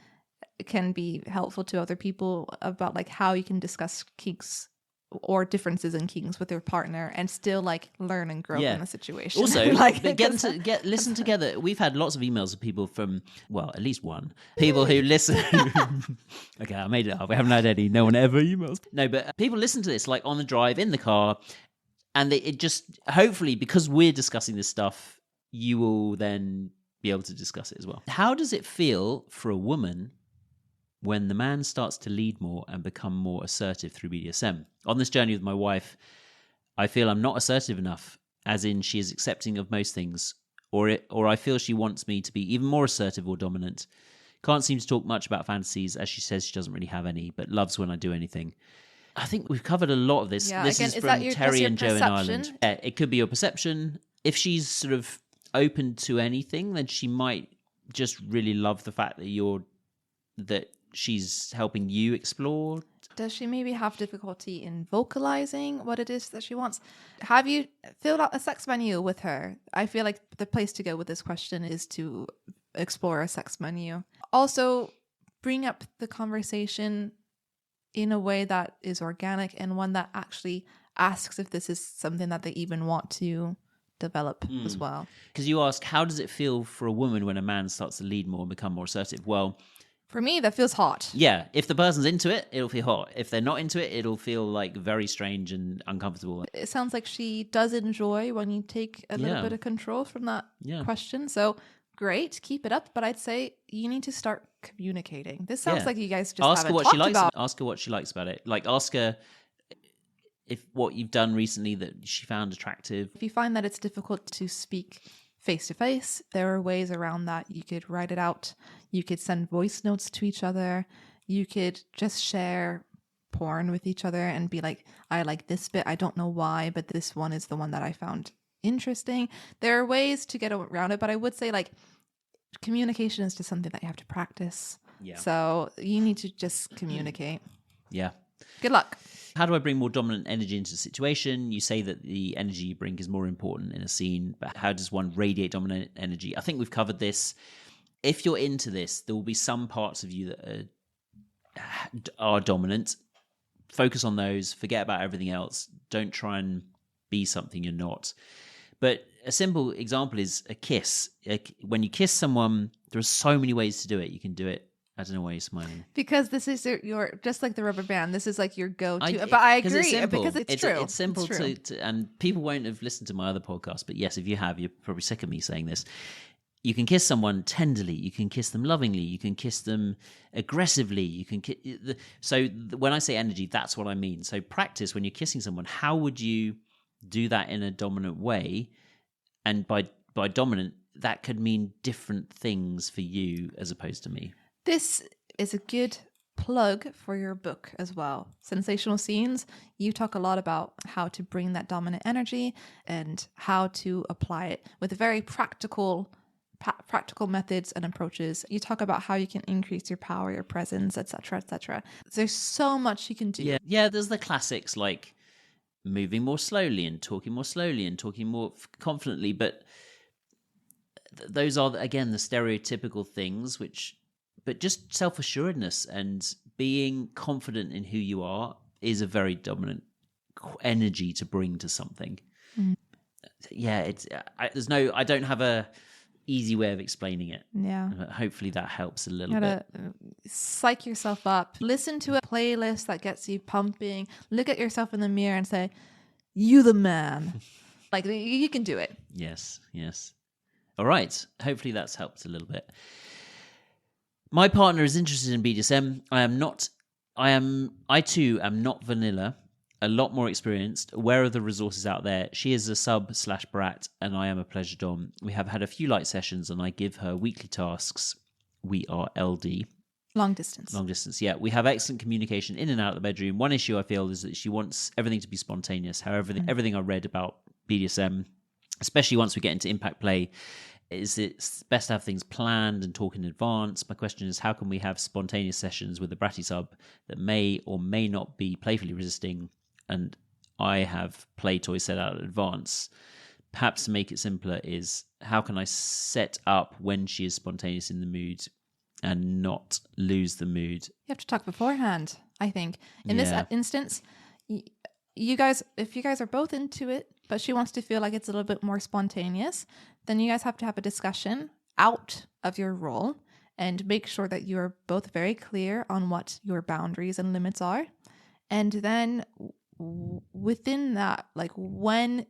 S2: can be helpful to other people about like how you can discuss kinks or differences in kinks with your partner and still like learn and grow in the situation.
S1: Also,
S2: like
S1: listen together. We've had lots of emails of people from, well, at least one, people who listen. Okay, I made it up. We haven't had any. No one ever emails. No, but people listen to this like on the drive, in the car, and it just, hopefully, because we're discussing this stuff, you will then be able to discuss it as well. How does it feel for a woman when the man starts to lead more and become more assertive through BDSM? On this journey with my wife, I feel I'm not assertive enough, as in she is accepting of most things, or I feel she wants me to be even more assertive or dominant. Can't seem to talk much about fantasies, as she says she doesn't really have any, but loves when I do anything. I think we've covered a lot of this.
S2: Yeah,
S1: This
S2: again,
S1: is
S2: is
S1: from
S2: that
S1: Terry and Joe in
S2: perception?
S1: Ireland. Yeah, it could be your perception. If she's sort of open to anything, then she might just really love the fact that she's helping you explore.
S2: Does she maybe have difficulty in vocalizing what it is that she wants? Have you filled out a sex menu with her? I feel like the place to go with this question is to explore a sex menu. Also, bring up the conversation in a way that is organic and one that actually asks if this is something that they even want to develop as well.
S1: Because you ask, how does it feel for a woman when a man starts to lead more and become more assertive? Well,
S2: for me, that feels hot.
S1: yeah, if the person's into it, it'll feel hot. If they're not into it, it'll feel like very strange and uncomfortable.
S2: It sounds like she does enjoy when you take a little bit of control from that question. So great, keep it up. But I'd say you need to start communicating. This sounds like you guys just
S1: ask her
S2: haven't
S1: what
S2: talked
S1: she likes.
S2: about.
S1: Ask her what she likes about it. Like, ask her if what you've done recently that she found attractive.
S2: If you find that it's difficult to speak face to face, there are ways around that. You could write it out. You could send voice notes to each other. You could just share porn with each other and be like, I like this bit. I don't know why, but this one is the one that I found interesting. There are ways to get around it, but I would say like communication is just something that you have to practice.
S1: Yeah.
S2: So you need to just communicate.
S1: Yeah.
S2: Good luck.
S1: How do I bring more dominant energy into the situation? You say that the energy you bring is more important in a scene, but how does one radiate dominant energy? I think we've covered this. If you're into this, there will be some parts of you that are dominant. Focus on those. Forget about everything else. Don't try and be something you're not. But a simple example is a kiss. When you kiss someone, there are so many ways to do it. You can do it. I don't know why you're smiling.
S2: Because this is your just like the rubber band. This is like your go-to. But I agree because it's true.
S1: It's simple to, and people won't have listened to my other podcast. But yes, if you have, you're probably sick of me saying this. You can kiss someone tenderly. You can kiss them lovingly. You can kiss them aggressively. You can when I say energy, that's what I mean. So practice when you're kissing someone. How would you do that in a dominant way? And by dominant, that could mean different things for you as opposed to me.
S2: This is a good plug for your book as well. Sensational Scenes. You talk a lot about how to bring that dominant energy and how to apply it with very practical methods and approaches. You talk about how you can increase your power, your presence, etc., etc. There's so much you can do.
S1: Yeah. There's the classics like moving more slowly and talking more confidently, but those are again the stereotypical things but just self-assuredness and being confident in who you are is a very dominant energy to bring to something. Yeah, I don't have a easy way of explaining it.
S2: Yeah.
S1: Hopefully that helps a little
S2: bit.
S1: bit.
S2: Psych yourself up. Listen to a playlist that gets you pumping. Look at yourself in the mirror and say, "You the man." Like, you can do it.
S1: Yes. All right. Hopefully that's helped a little bit. My partner is interested in BDSM. I too am not vanilla, a lot more experienced, aware of the resources out there. She is a sub/brat, and I am a pleasure dom. We have had a few light sessions, and I give her weekly tasks. We are LD.
S2: Long distance.
S1: Yeah. We have excellent communication in and out of the bedroom. One issue I feel is that she wants everything to be spontaneous. However, everything I read about BDSM, especially once we get into impact play, is it's best to have things planned and talk in advance. My question is, how can we have spontaneous sessions with a bratty sub that may or may not be playfully resisting, and I have play toys set out in advance? Perhaps to make it simpler is, how can I set up when she is spontaneous in the mood and not lose the mood?
S2: You have to talk beforehand, I think. In this instance, you guys, if you guys are both into it, but she wants to feel like it's a little bit more spontaneous, then you guys have to have a discussion out of your role and make sure that you're both very clear on what your boundaries and limits are. And then within that, like, when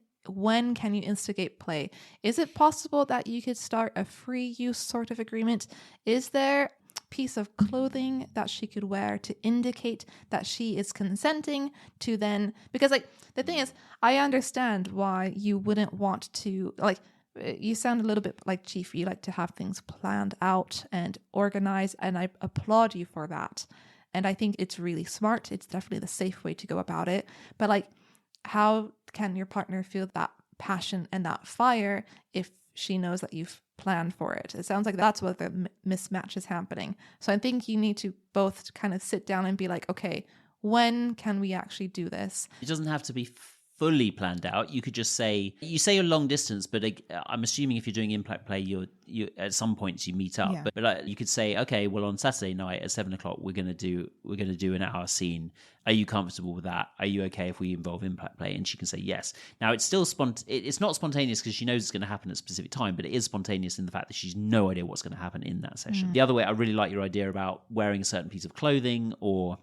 S2: can you instigate play? Is it possible that you could start a free use sort of agreement? Is there piece of clothing that she could wear to indicate that she is consenting to then? Because, like, the thing is, I understand why you wouldn't want to, like, you sound a little bit like Chief. You like to have things planned out and organized, and I applaud you for that. And I think it's really smart. It's definitely the safe way to go about it. But, like, how can your partner feel that passion and that fire if she knows that you've planned for it? It sounds like that's what the mismatch is happening. So I think you need to both kind of sit down and be like, okay, when can we actually do this?
S1: It doesn't have to be fully planned out. You could just say, you're long distance, but I'm assuming if you're doing impact play, you at some points you meet up.
S2: Yeah.
S1: But like, you could say, okay, well, on Saturday night at 7:00 we're gonna do an hour scene. Are you comfortable with that? Are you okay if we involve impact play? And she can say yes. Now, it's still it's not spontaneous because she knows it's going to happen at a specific time, but it is spontaneous in the fact that she's no idea what's going to happen in that session. The other way, I really like your idea about wearing a certain piece of clothing, or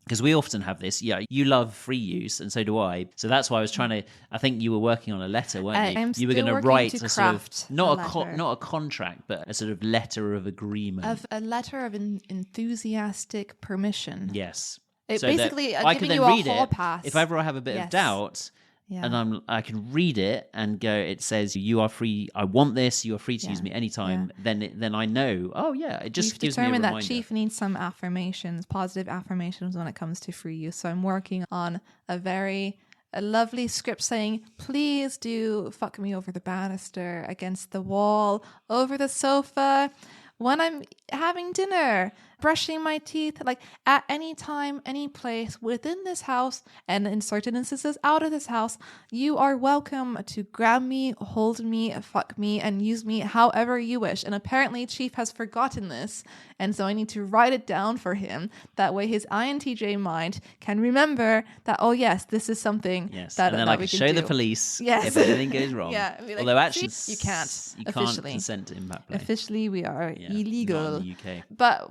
S1: because we often have this. Yeah, you love free use, and so do I. So that's why I was trying to. I think you were working on a letter, weren't you? You were going to write a sort of not a contract, but a sort of letter of agreement,
S2: a letter of enthusiastic permission.
S1: Yes.
S2: It
S1: so
S2: basically
S1: I can
S2: giving
S1: then
S2: you
S1: read
S2: a hall
S1: it.
S2: pass.
S1: If ever I have a bit of doubt, and I can read it and go, it says, you are free, I want this, you are free to use me anytime, then I know, oh yeah, it just gives me a reminder.
S2: That Chief needs some affirmations, positive affirmations when it comes to free use. So I'm working on a lovely script saying, please do fuck me over the banister, against the wall, over the sofa, when I'm having dinner, brushing my teeth, like at any time, any place within this house, and in certain instances out of this house, you are welcome to grab me, hold me, fuck me, and use me however you wish. And apparently Chief has forgotten this, and so I need to write it down for him. That way his INTJ mind can remember that, oh yes, this is something that,
S1: and then
S2: that
S1: I
S2: we
S1: can
S2: can
S1: show
S2: do.
S1: the police
S2: Yes.
S1: if anything goes wrong.
S2: Yeah, like,
S1: although actually
S2: you can't
S1: you
S2: officially.
S1: Can't consent to impact play.
S2: Officially we are illegal.
S1: Not in the UK.
S2: But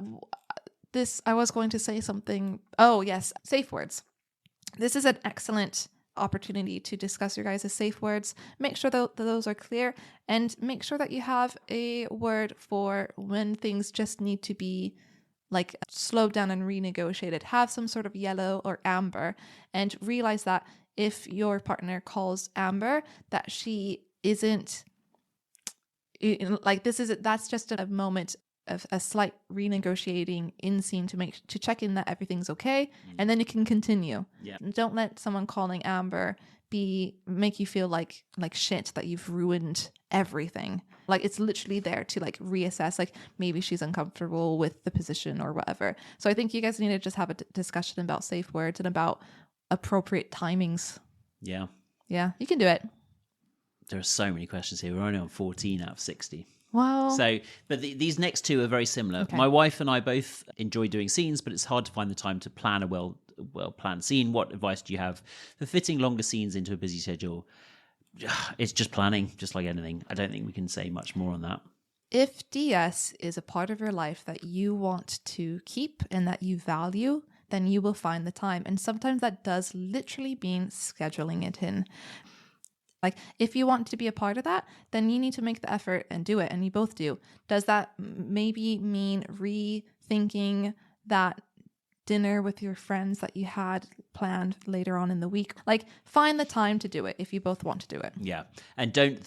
S2: I was going to say something. Oh, yes. Safe words. This is an excellent opportunity to discuss your guys' safe words. Make sure that those are clear, and make sure that you have a word for when things just need to be like slowed down and renegotiated. Have some sort of yellow or amber, and realize that if your partner calls amber, that she isn't like that's just a moment of a slight renegotiating in scene to check in that everything's okay, and then you can continue. Don't let someone calling amber make you feel like shit, that you've ruined everything. Like, it's literally there to like reassess, like maybe she's uncomfortable with the position or whatever. So I think you guys need to just have a discussion about safe words and about appropriate timings. Yeah, you can do it.
S1: There are so many questions here. We're only on 14 out of 60.
S2: Wow.
S1: So, but these next two are very similar.
S2: Okay.
S1: My wife and I both enjoy doing scenes, but it's hard to find the time to plan a well-planned scene. What advice do you have for fitting longer scenes into a busy schedule? It's just planning, just like anything. I don't think we can say much more on that.
S2: If DS is a part of your life that you want to keep and that you value, then you will find the time. And sometimes that does literally mean scheduling it in. Like, if you want to be a part of that, then you need to make the effort and do it. And you both do. Does that maybe mean rethinking that dinner with your friends that you had planned later on in the week? Like, find the time to do it if you both want to do it.
S1: Yeah. And don't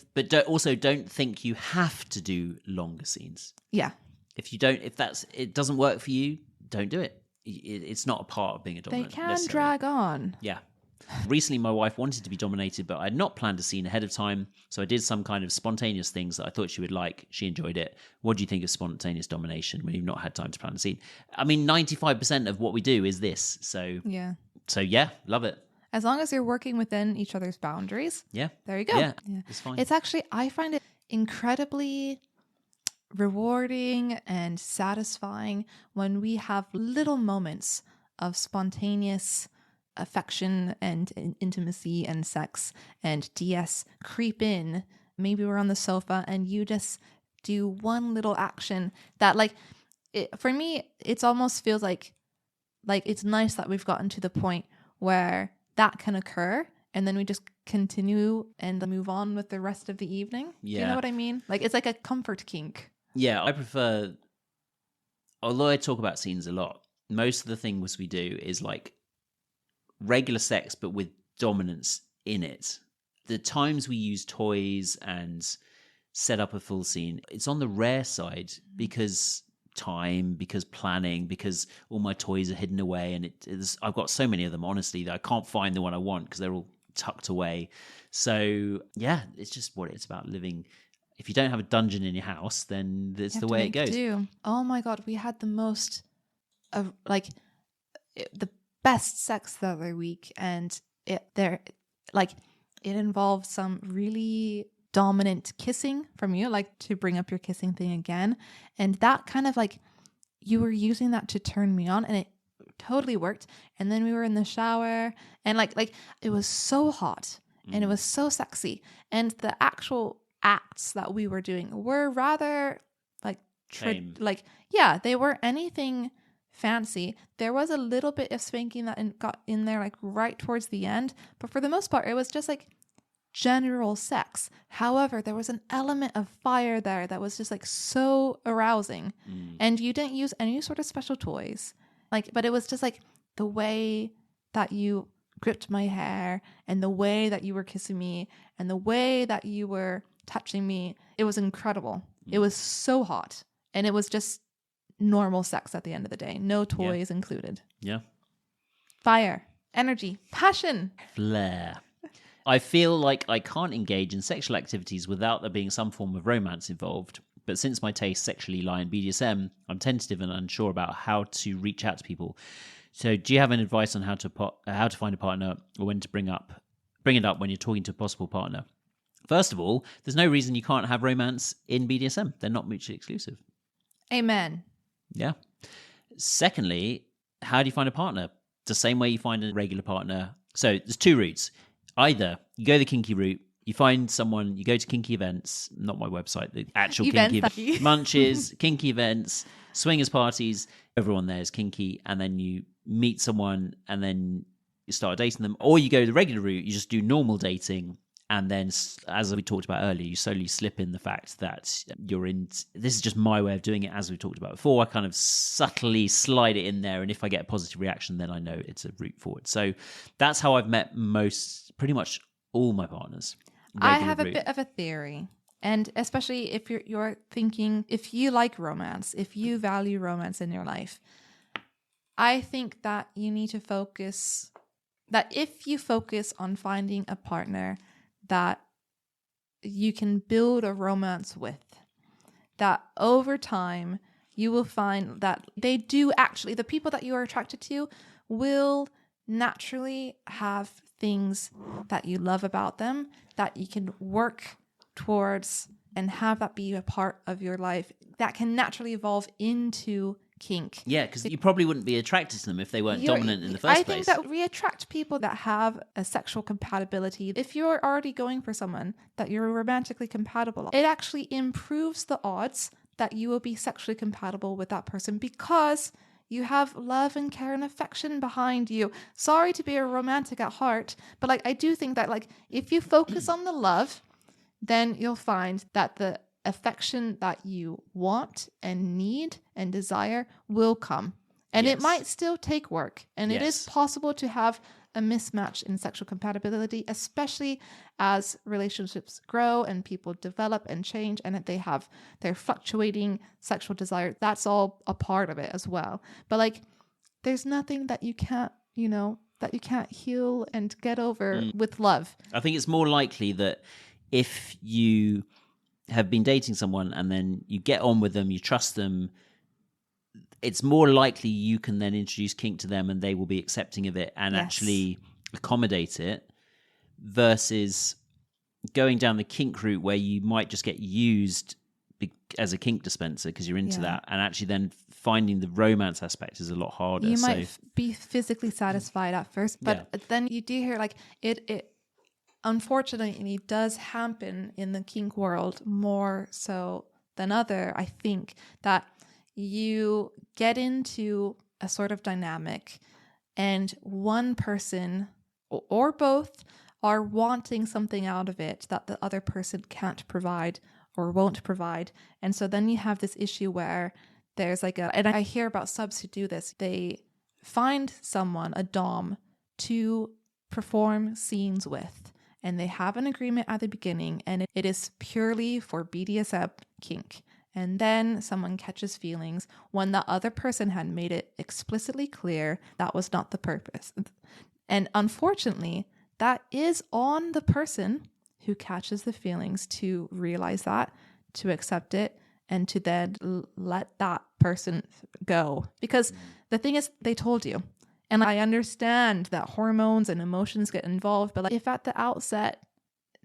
S1: think you have to do longer scenes.
S2: Yeah.
S1: If it doesn't work for you, don't do it. It's not a part of being a dominant.
S2: They can
S1: necessarily.
S2: drag on.
S1: Yeah. Recently, my wife wanted to be dominated, but I had not planned a scene ahead of time. So I did some kind of spontaneous things that I thought she would like. She enjoyed it. What do you think of spontaneous domination when you've not had time to plan a scene? I mean, 95% of what we do is this. So yeah, love it.
S2: As long as you're working within each other's boundaries.
S1: Yeah.
S2: There you go.
S1: Yeah. It's fine.
S2: It's actually, I find it incredibly rewarding and satisfying when we have little moments of spontaneous affection and intimacy and sex and DS creep in. Maybe we're on the sofa and you just do one little action that, like, for me, it's almost feels like it's nice that we've gotten to the point where that can occur, and then we just continue and move on with the rest of the evening.
S1: Yeah.
S2: Do you know what I mean? Like, it's like a comfort kink.
S1: Yeah, I prefer, although I talk about scenes a lot, most of the things we do is like regular sex, but with dominance in it. The times we use toys and set up a full scene, it's on the rare side because time, because planning, because all my toys are hidden away, and I've got so many of them, honestly, that I can't find the one I want because they're all tucked away. So yeah, it's just what it's about living. If you don't have a dungeon in your house, then it's the way it goes.
S2: Oh my God, we had the most the best sex the other week, and it involved some really dominant kissing from you, like to bring up your kissing thing again, and that kind of like you were using that to turn me on, and it totally worked. And then we were in the shower, and like it was so hot and it was so sexy, and the actual acts that we were doing were rather they weren't anything fancy. There was a little bit of spanking that got in there like right towards the end, but for the most part it was just like general sex. However, there was an element of fire there that was just like so arousing, and you didn't use any sort of special toys, but it was just like the way that you gripped my hair and the way that you were kissing me and the way that you were touching me. It was incredible. It was so hot, and it was just normal sex at the end of the day. No toys included.
S1: Yeah.
S2: Fire, energy, passion,
S1: flair. I feel like I can't engage in sexual activities without there being some form of romance involved. But since my tastes sexually lie in BDSM, I'm tentative and unsure about how to reach out to people. So do you have any advice on how to find a partner, or when to bring it up when you're talking to a possible partner? First of all, there's no reason you can't have romance in BDSM. They're not mutually exclusive.
S2: Amen.
S1: Yeah. Secondly, how do you find a partner? The same way you find a regular partner. So there's two routes. Either you go the kinky route, you find someone, you go to kinky events, not my website, the actual kinky events, munches, kinky events, swingers parties, everyone there is kinky, and then you meet someone and then you start dating them. Or you go the regular route, you just do normal dating. And then, as we talked about earlier, you slowly slip in the fact that you're in. This is just my way of doing it, as we talked about before. I kind of subtly slide it in there, and if I get a positive reaction, then I know it's a route forward. So that's how I've met pretty much all my partners.
S2: I have a bit of a theory, and especially if you're thinking, if you like romance, if you value romance in your life, I think that you need to focus. That if you focus on finding a partner that you can build a romance with, that over time you will find that they do actually, the people that you are attracted to will naturally have things that you love about them that you can work towards and have that be a part of your life that can naturally evolve into kink.
S1: Yeah, because you probably wouldn't be attracted to them if they weren't dominant in the first place.
S2: I think that we attract people that have a sexual compatibility. If you're already going for someone that you're romantically compatible, it actually improves the odds that you will be sexually compatible with that person, because you have love and care and affection behind you. Sorry to be a romantic at heart, but like I do think that like if you focus on the love, then you'll find that the affection that you want and need and desire will come. And it might still take work. And it is possible to have a mismatch in sexual compatibility, especially as relationships grow and people develop and change and they have their fluctuating sexual desire. That's all a part of it as well. But like, there's nothing that you can't, that you can't heal and get over with love.
S1: I think it's more likely that if you have been dating someone and then you get on with them, you trust them, it's more likely you can then introduce kink to them and they will be accepting of it and actually accommodate it, versus going down the kink route where you might just get used as a kink dispenser because you're into that, and actually then finding the romance aspect is a lot harder.
S2: You might be physically satisfied at first, but then you do hear like it unfortunately does happen in the kink world more so than other. I think that you get into a sort of dynamic and one person or both are wanting something out of it that the other person can't provide or won't provide. And so then you have this issue where there's like and I hear about subs who do this. They find someone, a dom, to perform scenes with. And they have an agreement at the beginning and it is purely for BDSM kink. And then someone catches feelings when the other person had made it explicitly clear that was not the purpose. And unfortunately, that is on the person who catches the feelings to realize that, to accept it, and to then let that person go. Because the thing is, they told you. And I understand that hormones and emotions get involved, but like if at the outset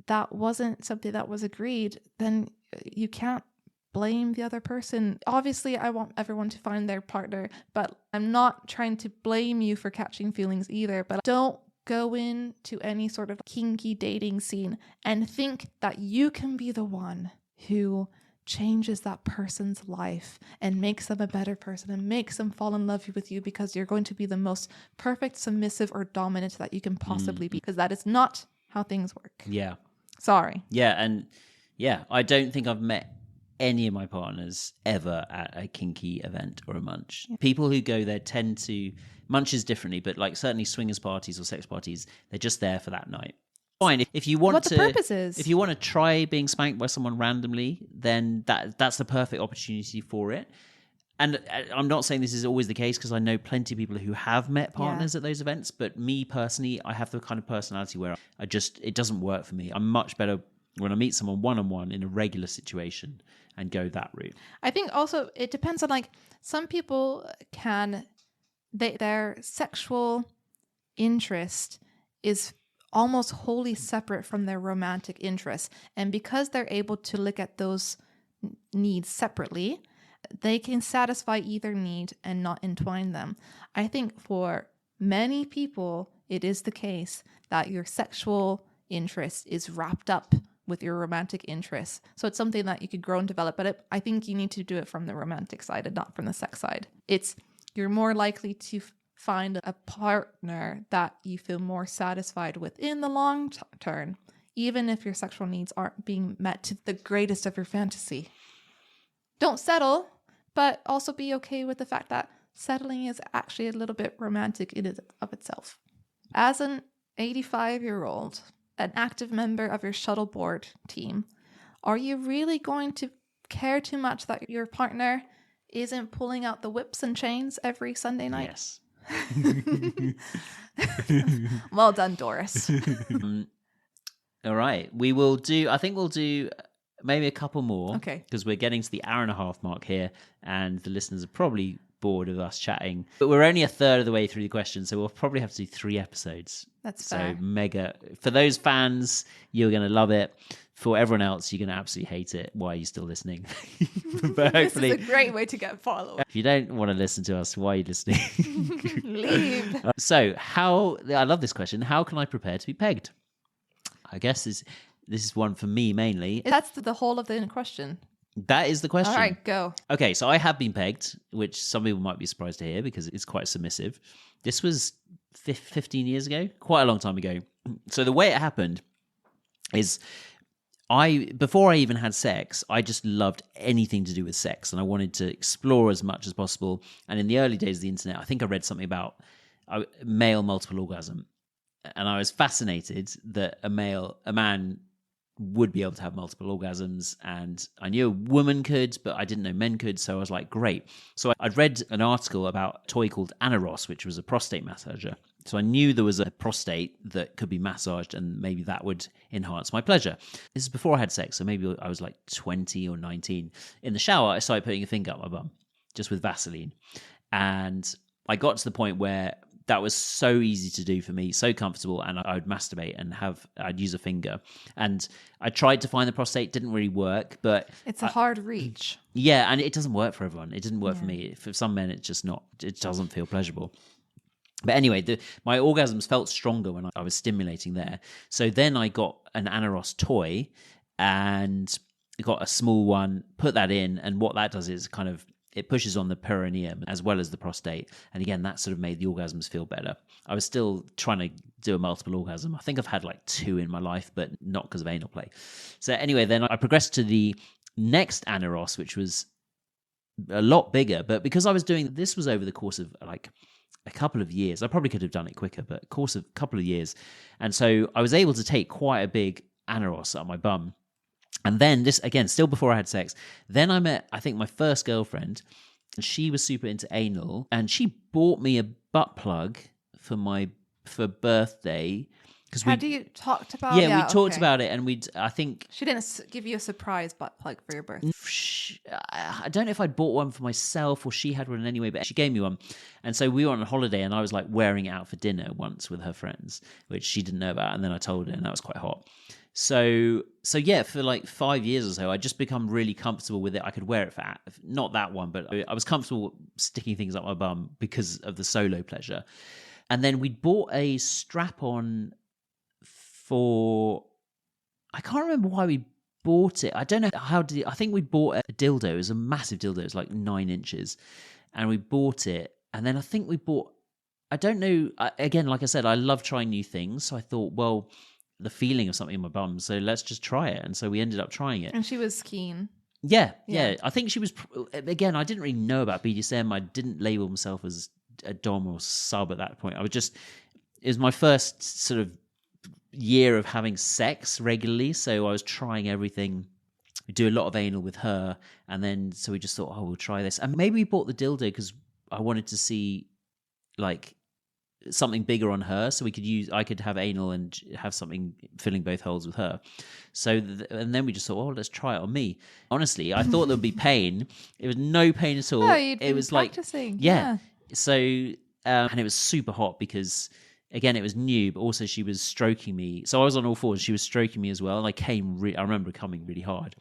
S2: that wasn't something that was agreed, then you can't blame the other person. Obviously, I want everyone to find their partner, but I'm not trying to blame you for catching feelings either. But don't go into any sort of kinky dating scene and think that you can be the one who changes that person's life and makes them a better person and makes them fall in love with you because you're going to be the most perfect submissive or dominant that you can possibly be, because that is not how things work.
S1: Yeah.
S2: Sorry.
S1: Yeah, and I don't think I've met any of my partners ever at a kinky event or a munch. Yeah. People who go there tend to munches differently, but like certainly swingers parties or sex parties, they're just there for that night. Fine. If you want
S2: the purpose is.
S1: If you want to try being spanked by someone randomly, then that's the perfect opportunity for it. And I'm not saying this is always the case because I know plenty of people who have met partners at those events, but me personally, I have the kind of personality where it doesn't work for me. I'm much better when I meet someone one-on-one in a regular situation and go that route.
S2: I think also it depends on like some people their sexual interest is almost wholly separate from their romantic interest. And because they're able to look at those needs separately, they can satisfy either need and not entwine them. I think for many people, it is the case that your sexual interest is wrapped up with your romantic interests. So it's something that you could grow and develop, but I think you need to do it from the romantic side and not from the sex side. You're more likely to find a partner that you feel more satisfied with in the long term, even if your sexual needs aren't being met to the greatest of your fantasy. Don't settle, but also be okay with the fact that settling is actually a little bit romantic in and of itself. As an 85-year-old, an active member of your shuttleboard team, are you really going to care too much that your partner isn't pulling out the whips and chains every Sunday night?
S1: Yes.
S2: Well done, Doris.
S1: All right. We'll do maybe a couple more.
S2: Okay.
S1: Because we're getting to the hour-and-a-half mark here, and the listeners are probably bored of us chatting. But we're only a third of the way through the question, so we'll probably have to do 3 episodes.
S2: That's fair.
S1: So mega. For those fans, you're going to love it. For everyone else, you're going to absolutely hate it. Why are you still listening? But hopefully,
S2: this is a great way to get followers.
S1: If you don't want to listen to us, why are you listening?
S2: Leave.
S1: So, I love this question. How can I prepare to be pegged? I guess this is one for me mainly.
S2: That's the whole of the question.
S1: That is the question.
S2: All right, go.
S1: Okay, so I have been pegged, which some people might be surprised to hear because it's quite submissive. This was 15 years ago, quite a long time ago. So the way it happened is before I even had sex, I just loved anything to do with sex, and I wanted to explore as much as possible. And in the early days of the internet, I think I read something about male multiple orgasm, and I was fascinated that a man would be able to have multiple orgasms, and I knew a woman could, but I didn't know men could, so I was like, great. So I'd read an article about a toy called Aneros, which was a prostate massager. So I knew there was a prostate that could be massaged, and maybe that would enhance my pleasure. This is before I had sex, so maybe I was like 20 or 19. In the shower, I started putting a finger up my bum, just with Vaseline. And I got to the point where that was so easy to do for me, so comfortable, and I would masturbate and I'd use a finger. And I tried to find the prostate, didn't really work, but...
S2: It's a hard reach.
S1: Yeah, and it doesn't work for everyone. It didn't work for me. For some men, it's just not, it doesn't feel pleasurable. But anyway, my orgasms felt stronger when I was stimulating there. So then I got an Aneros toy and got a small one, put that in, and what that does is kind of, it pushes on the perineum as well as the prostate. And again, that sort of made the orgasms feel better. I was still trying to do a multiple orgasm. I think I've had like 2 in my life, but not because of anal play. So anyway, then I progressed to the next Aneros, which was a lot bigger. But because I was doing, this was over the course of like a couple of years. I probably could have done it quicker, but course of a couple of years. And so I was able to take quite a big Aneros on my bum. And then this, again, still before I had sex, then I met, I think, my first girlfriend, and she was super into anal, and she bought me a butt plug for birthday.
S2: Had you talked about it?
S1: Yeah, we talked about it, and I think...
S2: She didn't give you a surprise butt plug for your birthday.
S1: I don't know if I'd bought one for myself or she had one anyway, but she gave me one. And so we were on a holiday, and I was like wearing it out for dinner once with her friends, which she didn't know about, and then I told her, and that was quite hot. So yeah, for like 5 years or so, I just become really comfortable with it. I could wear it for, not that one, but I was comfortable sticking things up my bum because of the solo pleasure. And then we bought a strap-on for, I can't remember why we bought it. I don't know I think we bought a dildo. It was a massive dildo. It was like 9 inches. And we bought it. And then I think we bought, I don't know, again, like I said, I love trying new things. So I thought, well, the feeling of something in my bum, so let's just try it. And so we ended up trying it.
S2: And she was keen.
S1: Yeah. I think she was, again, I didn't really know about BDSM. I didn't label myself as a dom or sub at that point. It was my first sort of year of having sex regularly, so I was trying everything. We do a lot of anal with her, and then so we just thought, oh, we'll try this. And maybe we bought the dildo because I wanted to see like something bigger on her, so I could have anal and have something filling both holes with her. So and then we just thought, oh, let's try it on me. Honestly, I thought there would be pain. It was no pain at all.
S2: Oh,
S1: it was
S2: practicing.
S1: Like yeah. So and it was super hot because again, it was new, but also she was stroking me. So I was on all fours. She was stroking me as well, and I remember coming really hard.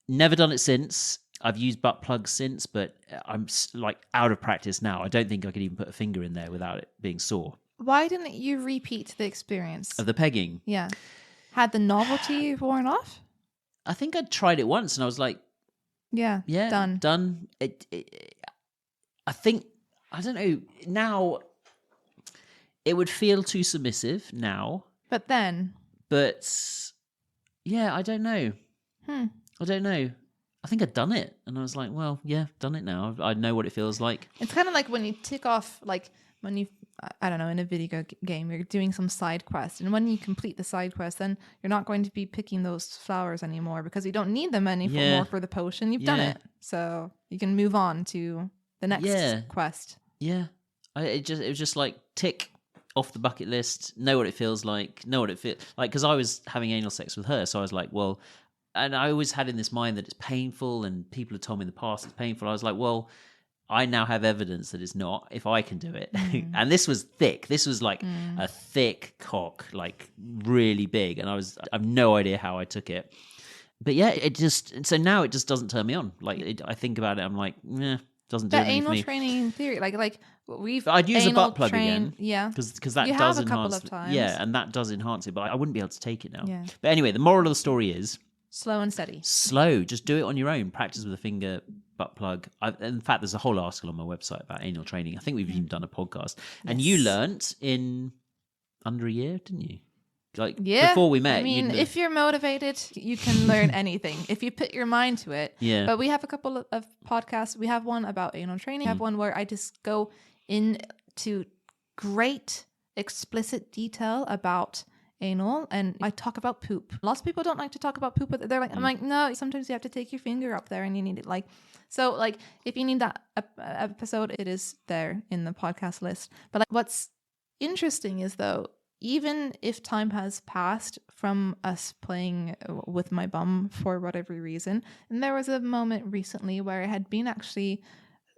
S1: Never done it since. I've used butt plugs since, but I'm like out of practice now. I don't think I could even put a finger in there without it being sore.
S2: Why didn't you repeat the experience
S1: of the pegging?
S2: Yeah, had the novelty worn off?
S1: I think I tried it once, and I was like,
S2: "Yeah,
S1: done." I think I don't know now. It would feel too submissive now,
S2: but
S1: yeah, I don't know. I don't know. I think I'd done it, and I was like, well, yeah, done it now. I know what it feels like.
S2: It's kind of like when you tick off, like when you, I don't know, in a video game, you're doing some side quest, and when you complete the side quest, then you're not going to be picking those flowers anymore because you don't need them anymore for the potion. You've done it, so you can move on to the next quest.
S1: Yeah, it was just like tick off the bucket list. Know what it feels like. Know what it feels like, because I was having anal sex with her, so I was like, well. And I always had in this mind that it's painful, and people had told me in the past it's painful. I was like, well, I now have evidence that it's not, if I can do it. And this was thick. This was like a thick cock, like really big. And I have no idea how I took it. But yeah, so now it just doesn't turn me on. Like I think about it, I'm like, doesn't do anything for me.
S2: Anal training theory, like
S1: I'd use a butt plug again,
S2: because
S1: that
S2: you
S1: does
S2: have a couple
S1: enhance
S2: of times.
S1: Yeah, and that does enhance it, but I wouldn't be able to take it now.
S2: Yeah.
S1: But anyway, the moral of the story is,
S2: Slow and steady.
S1: Slow. Just do it on your own. Practice with a finger butt plug. In fact, there's a whole article on my website about anal training. I think we've even done a podcast. And you learnt in under a year, didn't you? Like before we met.
S2: I mean, if you're motivated, you can learn anything if you put your mind to it.
S1: Yeah.
S2: But we have a couple of podcasts. We have one about anal training. We have one where I just go into great explicit detail about anal, and I talk about poop. Lots of people don't like to talk about poop, but they're like, I'm like, no, sometimes you have to take your finger up there and you need it. Like, so like if you need that episode, it is there in the podcast list. But like, what's interesting is though, even if time has passed from us playing with my bum for whatever reason, and there was a moment recently where it had been actually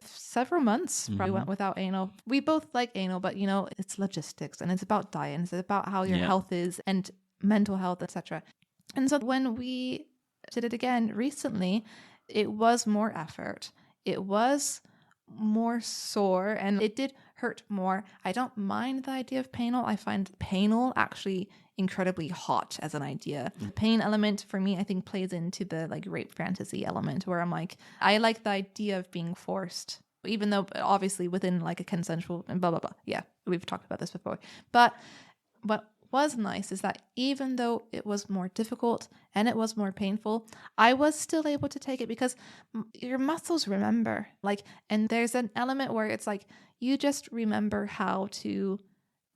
S2: several months probably went without anal. We both like anal, but you know, it's logistics and it's about diet and it's about how your health is and mental health, etc. And so when we did it again recently, it was more effort. It was more sore and it did hurt more. I don't mind the idea of painal. I find painal actually incredibly hot as an idea. The pain element for me, I think, plays into the like rape fantasy element where I'm like, I like the idea of being forced, even though obviously within like a consensual and blah, blah, blah. Yeah, we've talked about this before. But what was nice is that even though it was more difficult and it was more painful, I was still able to take it because your muscles remember. Like, and there's an element where it's like, you just remember how to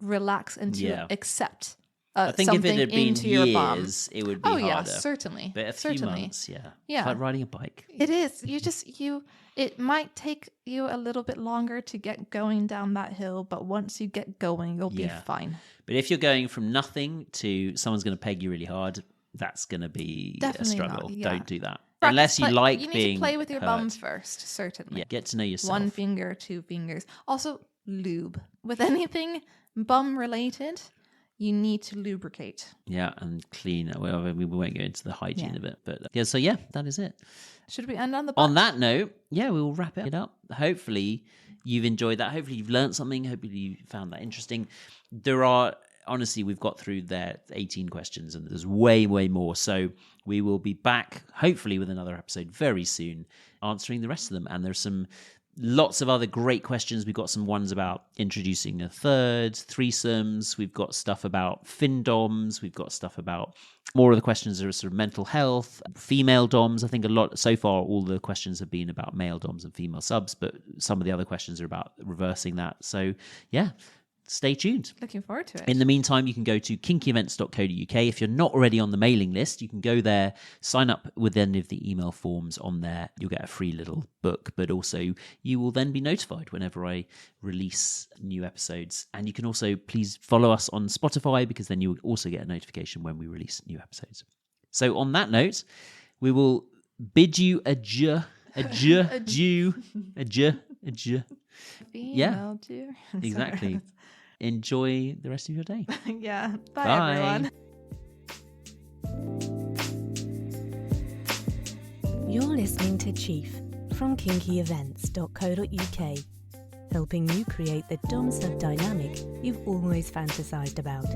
S2: relax and to accept
S1: I think if it had been
S2: years,
S1: it would be harder.
S2: Oh yeah, certainly.
S1: But a few months,
S2: yeah.
S1: It's like riding a bike.
S2: It is. It might take you a little bit longer to get going down that hill, but once you get going, you'll be fine.
S1: But if you're going from nothing to someone's going to peg you really hard, that's going to be
S2: Definitely
S1: a struggle.
S2: not, yeah.
S1: Don't do that. Unless you like being
S2: You need to play with your
S1: hurt.
S2: bum first, certainly.
S1: Yeah, get to know yourself.
S2: 1 finger, 2 fingers. Also, lube. With anything bum related, you need to lubricate.
S1: Yeah, and clean. Well, we won't go into the hygiene of it. But so that is it.
S2: Should we end on the butt?
S1: On that note, we will wrap it up. Hopefully you've enjoyed that. Hopefully you've learned something. Hopefully you found that interesting. Honestly, we've got through there 18 questions and there's way, way more. So we will be back, hopefully, with another episode very soon, answering the rest of them. And there's lots of other great questions. We've got some ones about introducing a third, threesomes. We've got stuff about findoms. We've got stuff about more of the questions are sort of mental health, female doms. I think a lot so far, all the questions have been about male doms and female subs, but some of the other questions are about reversing that. So stay tuned.
S2: Looking forward to it.
S1: In the meantime, you can go to kinkyevents.co.uk. If you're not already on the mailing list, you can go there, sign up with any of the email forms on there. You'll get a free little book, but also you will then be notified whenever I release new episodes. And you can also please follow us on Spotify because then you'll also get a notification when we release new episodes. So on that note, we will bid you adieu. Adieu.
S2: Female dear.
S1: Exactly. Enjoy the rest of your day.
S2: Yeah. Bye, everyone.
S3: You're listening to Chief from kinkyevents.co.uk, helping you create the dom sub dynamic you've always fantasized about.